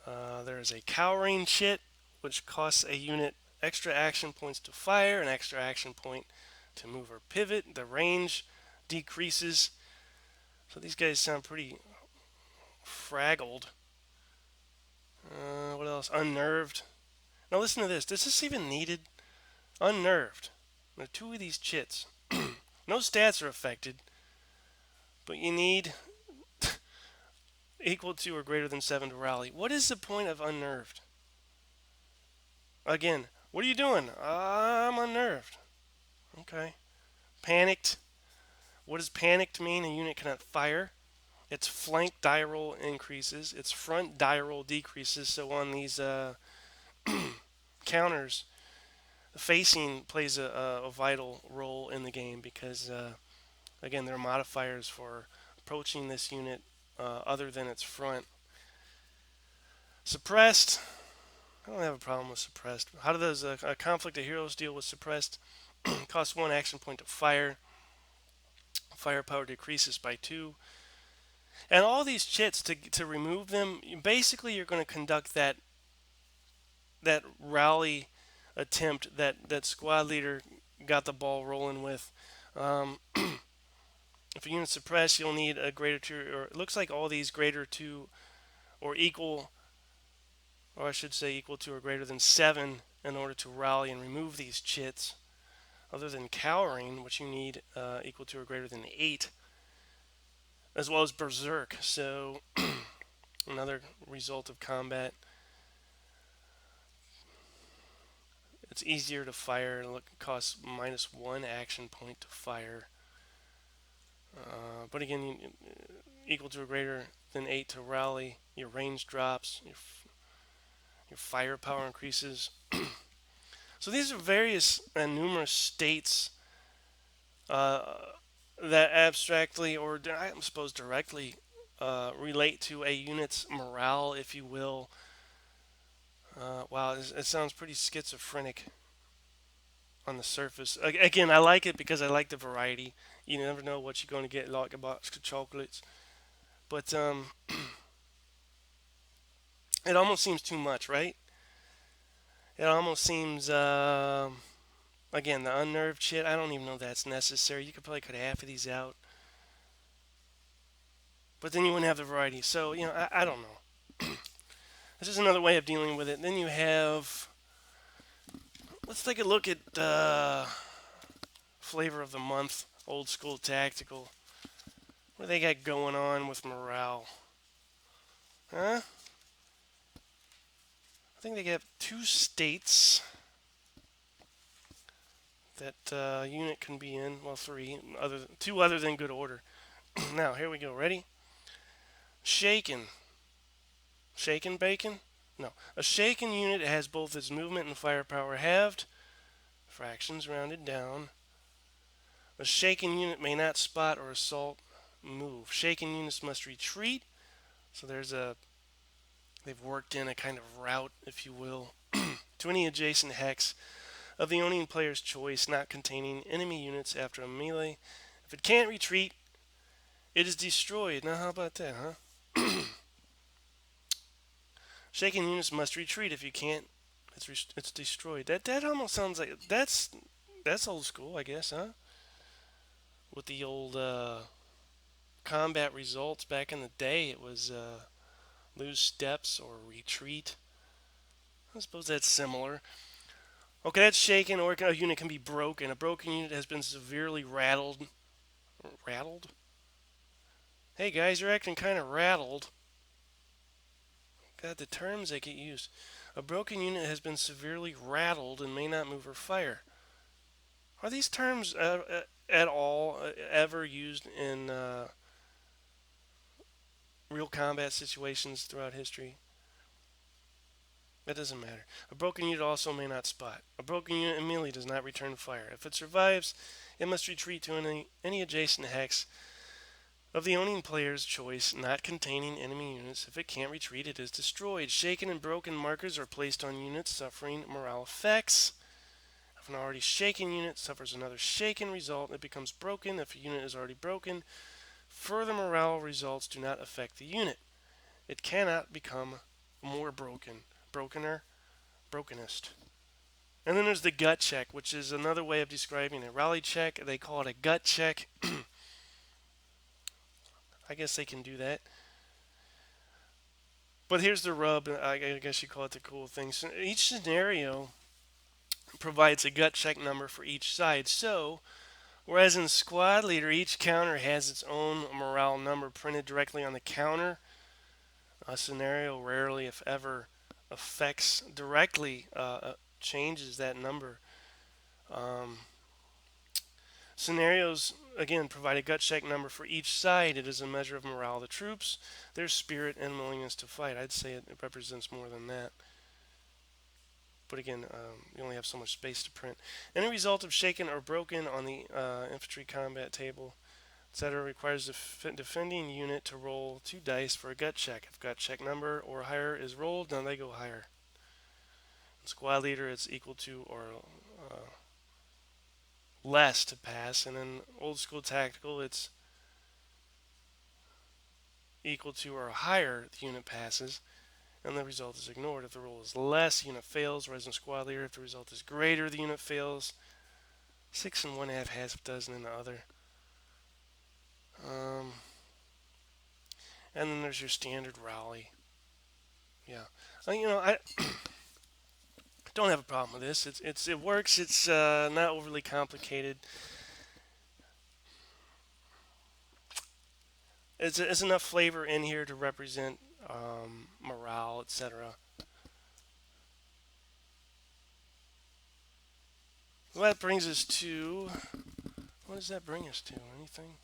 There is a cowering chit, which costs a unit extra action points to fire, an extra action point to move or pivot. The range decreases. So these guys sound pretty fraggled. What else? Unnerved. Now listen to this. Is this even needed? Unnerved. There are two of these chits. No stats are affected, but you need equal to or greater than 7 to rally. What is the point of unnerved? Again, what are you doing? I'm unnerved. Okay. Panicked. What does panicked mean? A unit cannot fire. Its flank die roll increases. Its front die roll decreases. So on these counters, facing plays a vital role in the game because, again, there are modifiers for approaching this unit other than its front. Suppressed. I don't have a problem with suppressed. How does a conflict of heroes deal with suppressed? Costs 1 action point to fire. Firepower decreases by 2. And all these chits, to remove them, basically you're going to conduct that rally attempt that squad leader got the ball rolling with. If a unit's suppressed, you'll need a greater 2, or it looks like all these greater 2 or equal, or I should say equal to or greater than 7 in order to rally and remove these chits. Other than cowering, which you need equal to or greater than 8, as well as berserk. So another result of combat. It's easier to fire. It costs -1 action point to fire. But again, equal to or greater than 8 to rally. Your range drops. Your firepower increases. So these are various and numerous states that abstractly, or I suppose directly, relate to a unit's morale, if you will. Wow, it sounds pretty schizophrenic on the surface. Again, I like it because I like the variety. You never know what you're going to get, like a box of chocolates. But it almost seems too much, right? It almost seems, again, the unnerved shit. I don't even know that's necessary. You could probably cut half of these out. But then you wouldn't have the variety. So, I don't know. This is another way of dealing with it. Then you have, let's take a look at flavor of the month, old school tactical. What do they got going on with morale? Huh? I think they got 2 states that unit can be in. Well, 3, 2 other than good order. Now, here we go. Ready? Shaken. Shaken bacon? No. A shaken unit has both its movement and firepower halved. Fractions rounded down. A shaken unit may not spot or assault move. Shaken units must retreat. So they've worked in a kind of route, if you will, to any adjacent hex of the owning player's choice, not containing enemy units after a melee. If it can't retreat, it is destroyed. Now, how about that, huh? Shaken units must retreat. If you can't, it's destroyed. That almost sounds like that's old school, I guess, huh? With the old combat results back in the day, it was lose steps or retreat. I suppose that's similar. Okay, that's shaken, or a unit can be broken. A broken unit has been severely rattled. Rattled? Hey guys, you're acting kind of rattled. God, the terms that get used. A broken unit has been severely rattled and may not move or fire. Are these terms at all ever used in real combat situations throughout history? That doesn't matter. A broken unit also may not spot. A broken unit immediately does not return fire. If it survives, it must retreat to any adjacent hex of the owning player's choice, not containing enemy units. If it can't retreat, it is destroyed. Shaken and broken markers are placed on units suffering morale effects. If an already shaken unit suffers another shaken result, it becomes broken. If a unit is already broken, further morale results do not affect the unit. It cannot become more broken, brokener, brokenest. And then there's the gut check, which is another way of describing a rally check. They call it a gut check. I guess they can do that. But here's the rub. I guess you call it the cool thing. So each scenario provides a gut check number for each side. So, whereas in Squad Leader, each counter has its own morale number printed directly on the counter, a scenario rarely, if ever, affects directly changes that number. Um, Scenarios, again, provide a gut check number for each side. It is a measure of morale of the troops, their spirit, and willingness to fight. I'd say it represents more than that. But again, you only have so much space to print. Any result of shaken or broken on the infantry combat table, etc., requires the defending unit to roll 2 dice for a gut check. If gut check number or higher is rolled, then they go higher. In Squad Leader, it's equal to or less to pass, and in Old School Tactical, it's equal to or higher the unit passes, and the result is ignored. If the roll is less, the unit fails, whereas in Squad Leader, if the result is greater, the unit fails. 6 and 1/2, half a dozen in the other. Um, and then there's your standard rally. Yeah, I don't have a problem with this. It works. It's not overly complicated. It's enough flavor in here to represent morale, etc. Well, that brings us to... What does that bring us to? Anything?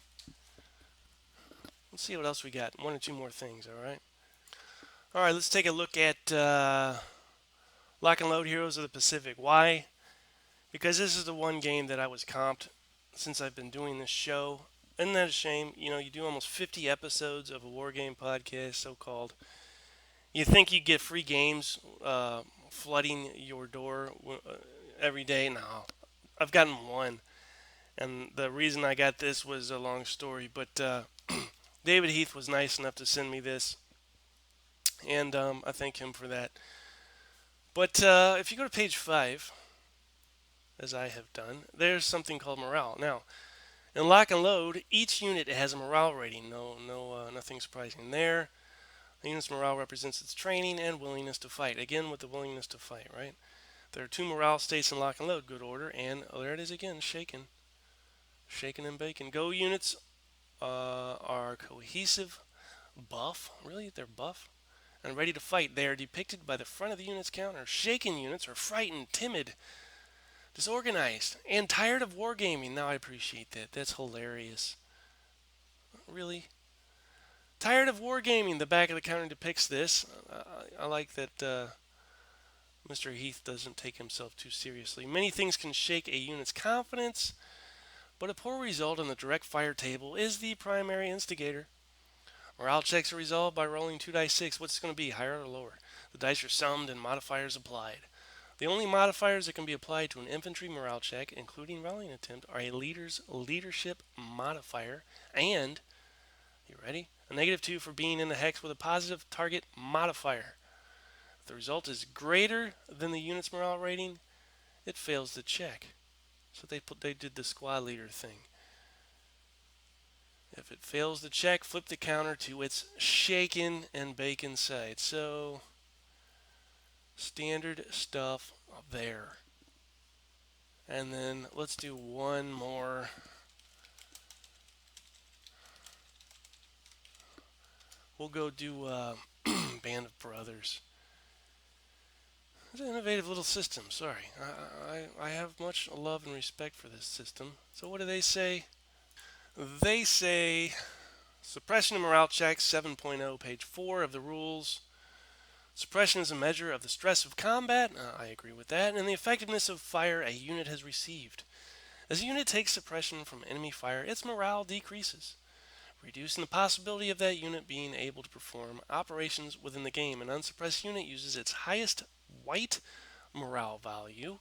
Let's see what else we got. 1 or 2 more things, alright? Alright, let's take a look at Lock and Load Heroes of the Pacific. Why? Because this is the one game that I was comped since I've been doing this show. Isn't that a shame? You do almost 50 episodes of a Wargame podcast, so-called. You think you get free games flooding your door every day? No. I've gotten one. And the reason I got this was a long story. But David Heath was nice enough to send me this. And I thank him for that. But if you go to page 5, as I have done, there's something called morale. Now, in Lock and Load, each unit has a morale rating. Nothing surprising there. The unit's morale represents its training and willingness to fight. Again, with the willingness to fight, right? There are 2 morale states in Lock and Load, good order, and there it is again, shaken. Shaken and bacon. Go units are cohesive, buff. Really? They're buff? And ready to fight. They are depicted by the front of the unit's counter. Shaken units are frightened, timid, disorganized, and tired of wargaming. Now I appreciate that. That's hilarious. Really? Tired of wargaming. The back of the counter depicts this. I like that Mr. Heath doesn't take himself too seriously. Many things can shake a unit's confidence, but a poor result on the direct fire table is the primary instigator. Morale checks are resolved by rolling 2d6. What's it going to be, higher or lower? The dice are summed and modifiers applied. The only modifiers that can be applied to an infantry morale check, including rallying attempt, are a leader's leadership modifier and, you ready? A -2 for being in the hex with a positive target modifier. If the result is greater than the unit's morale rating, it fails the check. So they did the squad leader thing. If it fails the check, flip the counter to its shaken and bacon side. So, standard stuff there. And then let's do one more. We'll go do Band of Brothers. It's an innovative little system. Sorry. I have much love and respect for this system. So what do they say? They say suppression and morale checks 7.0, page 4 of the rules. Suppression is a measure of the stress of combat. I agree with that. And the effectiveness of fire a unit has received. As a unit takes suppression from enemy fire, its morale decreases, reducing the possibility of that unit being able to perform operations within the game. An unsuppressed unit uses its highest white morale value.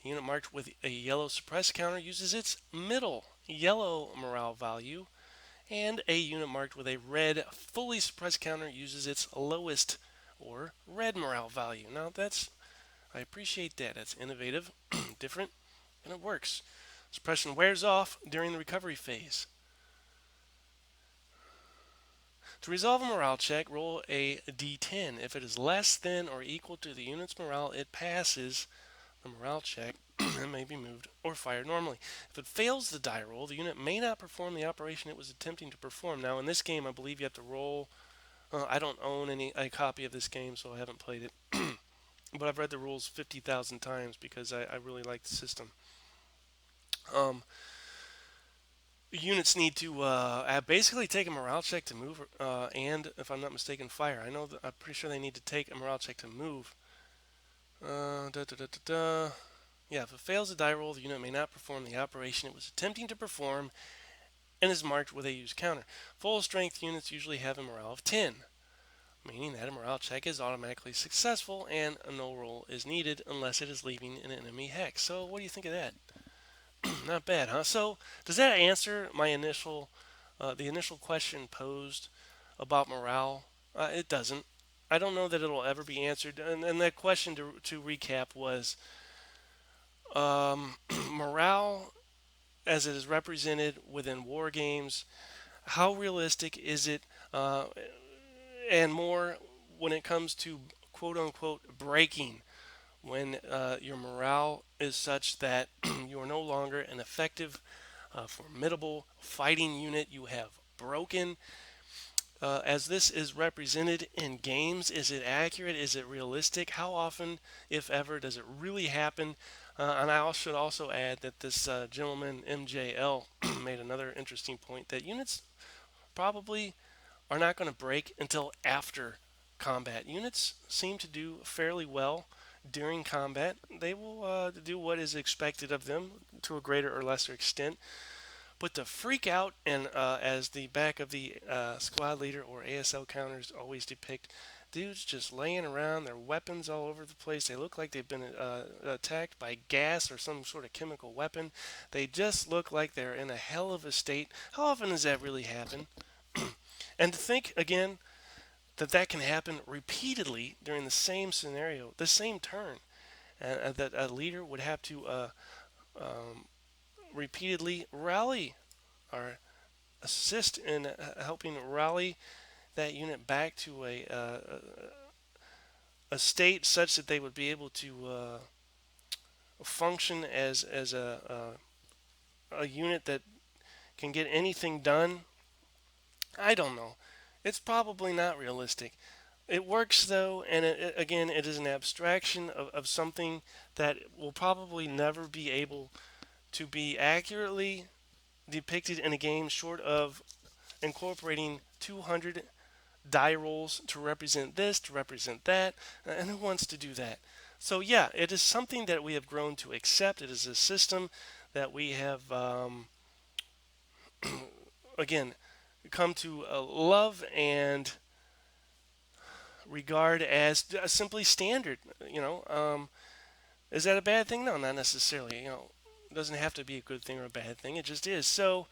The unit marked with a yellow suppress counter uses its middle yellow morale value, and a unit marked with a red fully suppressed counter uses its lowest or red morale value. Now I appreciate that. That's innovative, different, and it works. Suppression wears off during the recovery phase. To resolve a morale check, roll a d10. If it is less than or equal to the unit's morale, it passes the morale check and may be moved or fired normally. If it fails the die roll, the unit may not perform the operation it was attempting to perform. Now, in this game, I believe you have to roll. I don't own a copy of this game, so I haven't played it. But I've read the rules 50,000 times because I really like the system. Units need to basically take a morale check to move, and if I'm not mistaken, fire. I'm pretty sure they need to take a morale check to move. Yeah, if it fails a die roll, the unit may not perform the operation it was attempting to perform and is marked with a use counter. Full strength units usually have a morale of 10, meaning that a morale check is automatically successful and no roll is needed unless it is leaving an enemy hex. So what do you think of that? Not bad, huh? So does that answer my the initial question posed about morale? It doesn't. I don't know that it'll ever be answered. And that question, to recap, was morale as it is represented within war games. How realistic is it? And more when it comes to quote unquote breaking, when your morale is such that you are no longer an effective, formidable fighting unit. You have broken. As this is represented in games, is it accurate? Is it realistic? How often, if ever, does it really happen? And I should also add that this gentleman, MJL, made another interesting point that units probably are not going to break until after combat. Units seem to do fairly well during combat. They will do what is expected of them to a greater or lesser extent. But to freak out and, as the back of the squad leader or ASL counters always depict, dudes just laying around, their weapons all over the place. They look like they've been attacked by gas or some sort of chemical weapon. They just look like they're in a hell of a state. How often does that really happen? And to think, again, that can happen repeatedly during the same scenario, the same turn, that a leader would have to repeatedly rally or assist in helping rally that unit back to a state such that they would be able to function as a unit that can get anything done. I don't know. It's probably not realistic. It works though, and again, it is an abstraction of something that will probably never be able to be accurately depicted in a game short of incorporating 200 die rolls to represent this, to represent that, and who wants to do that? So yeah, it is something that we have grown to accept. It is a system that we have, again, come to love and regard as simply standard. You know, is that a bad thing? No, not necessarily. It doesn't have to be a good thing or a bad thing. It just is. So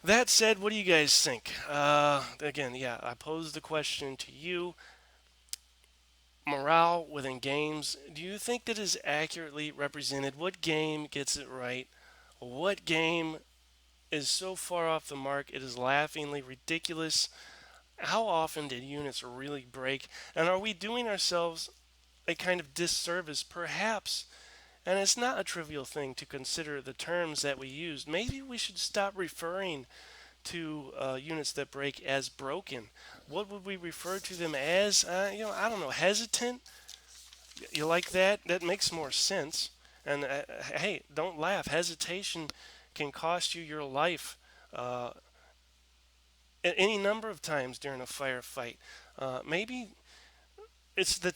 that said, what do you guys think? Again, yeah, I posed the question to you. Morale within games. Do you think that is accurately represented? What game gets it right? What game is so far off the mark it is laughingly ridiculous? How often did units really break? And are we doing ourselves a kind of disservice, perhaps? And it's not a trivial thing to consider the terms that we use. Maybe we should stop referring to units that break as broken. What would we refer to them as? I don't know, hesitant? You like that? That makes more sense. And hey, don't laugh. Hesitation can cost you your life any number of times during a firefight. Maybe it's the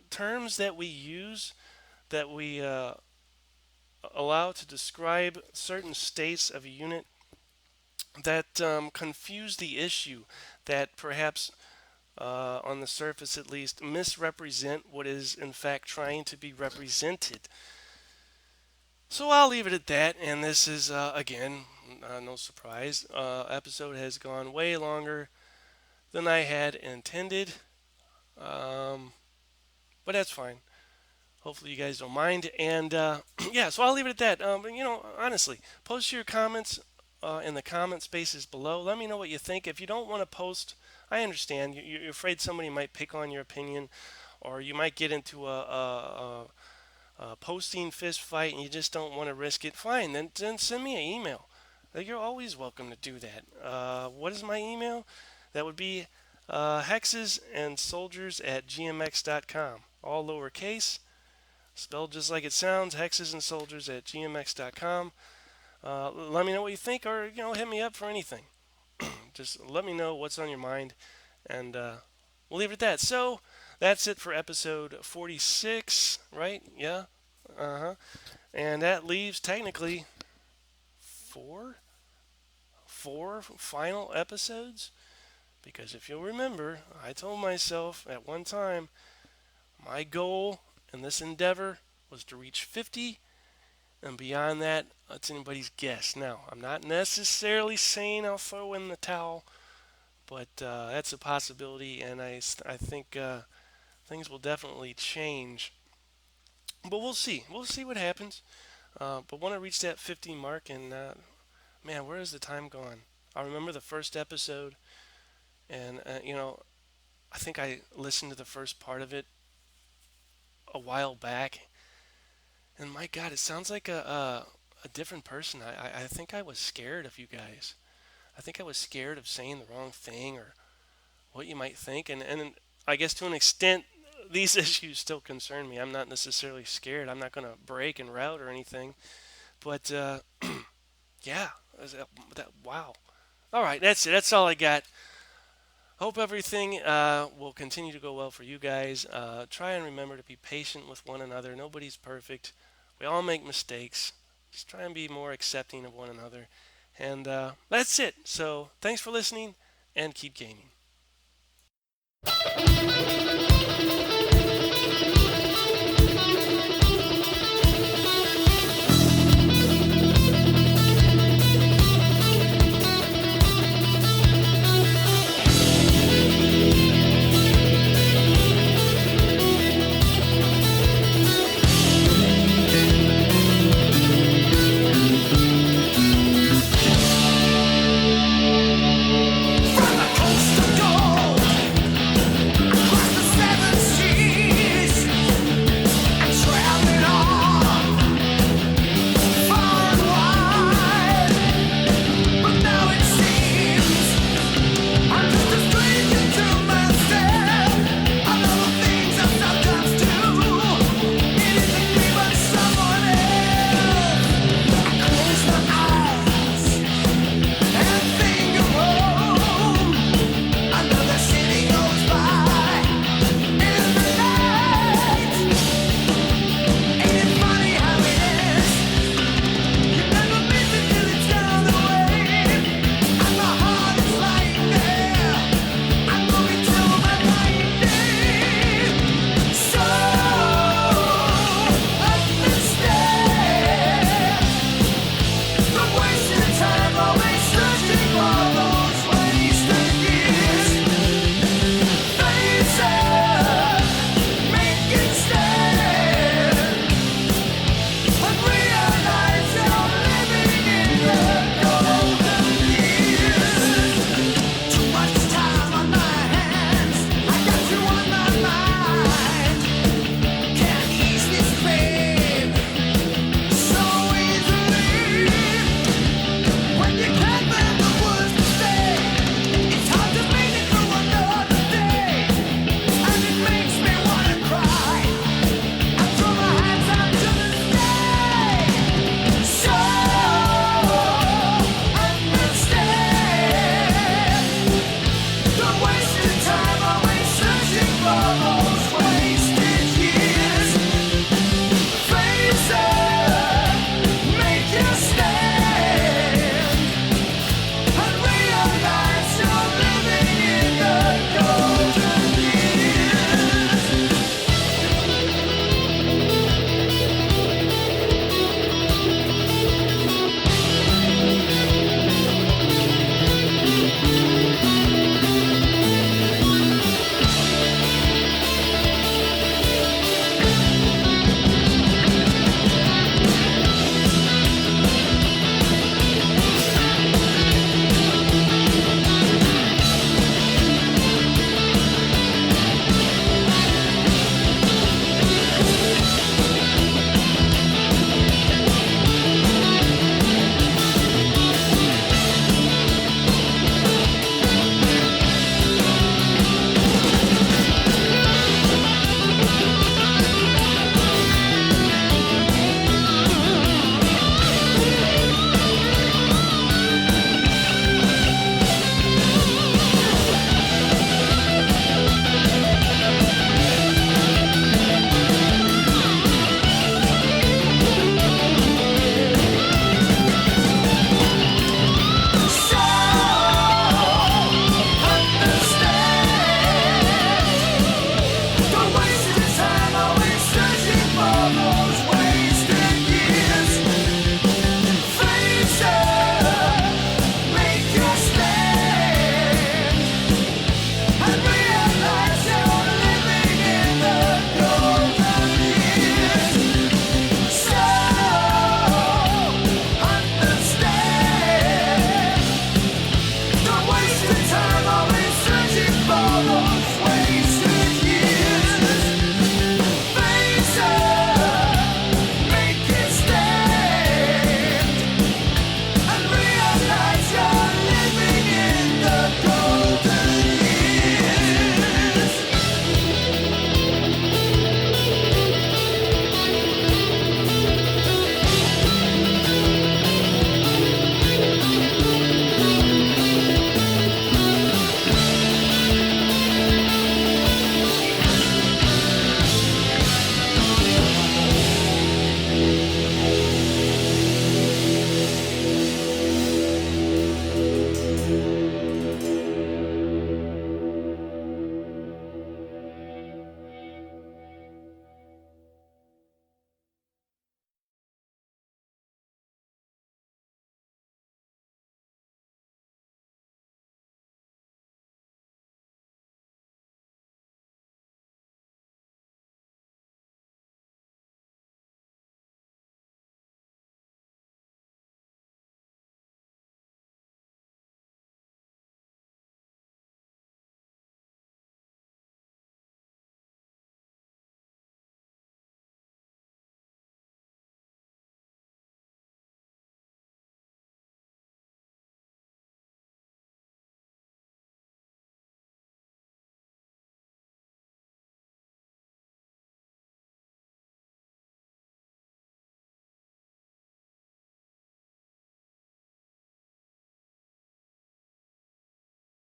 terms that we use that we allow to describe certain states of a unit that confuse the issue, that perhaps on the surface at least misrepresent what is in fact trying to be represented. So I'll leave it at that, and this is again no surprise. Episode has gone way longer than I had intended, um, but that's fine. Hopefully you guys don't mind. And yeah, so I'll leave it at that. Honestly, post your comments in the comment spaces below. Let me know what you think. If you don't want to post, I understand. You're afraid somebody might pick on your opinion, or you might get into a posting fist fight and you just don't want to risk it. Fine, then send me an email. You're always welcome to do that. What is my email? That would be hexes and soldiers at gmx.com. All lowercase. Spelled just like it sounds, hexes and soldiers at gmx.com. Let me know what you think, or hit me up for anything. Just let me know what's on your mind, and we'll leave it at that. So that's it for episode 46, right? Yeah. Uh-huh. And that leaves technically four final episodes, because if you'll remember, I told myself at one time my goal in this endeavor was to reach 50, and beyond that, it's anybody's guess. Now, I'm not necessarily saying I'll throw in the towel, but that's a possibility, and I think things will definitely change. But we'll see. We'll see what happens. But want to reach that 50 mark, and man, where has the time gone? I remember the first episode, and I think I listened to the first part of it a while back, and my God, it sounds like a different person. I think I was scared of you guys. I think I was scared of saying the wrong thing or what you might think, and I guess to an extent, these issues still concern me. I'm not necessarily scared. I'm not going to break and rout or anything, but yeah, wow. All right, that's it. That's all I got. Hope everything will continue to go well for you guys. Try and remember to be patient with one another. Nobody's perfect. We all make mistakes. Just try and be more accepting of one another. And that's it. So thanks for listening, and keep gaming.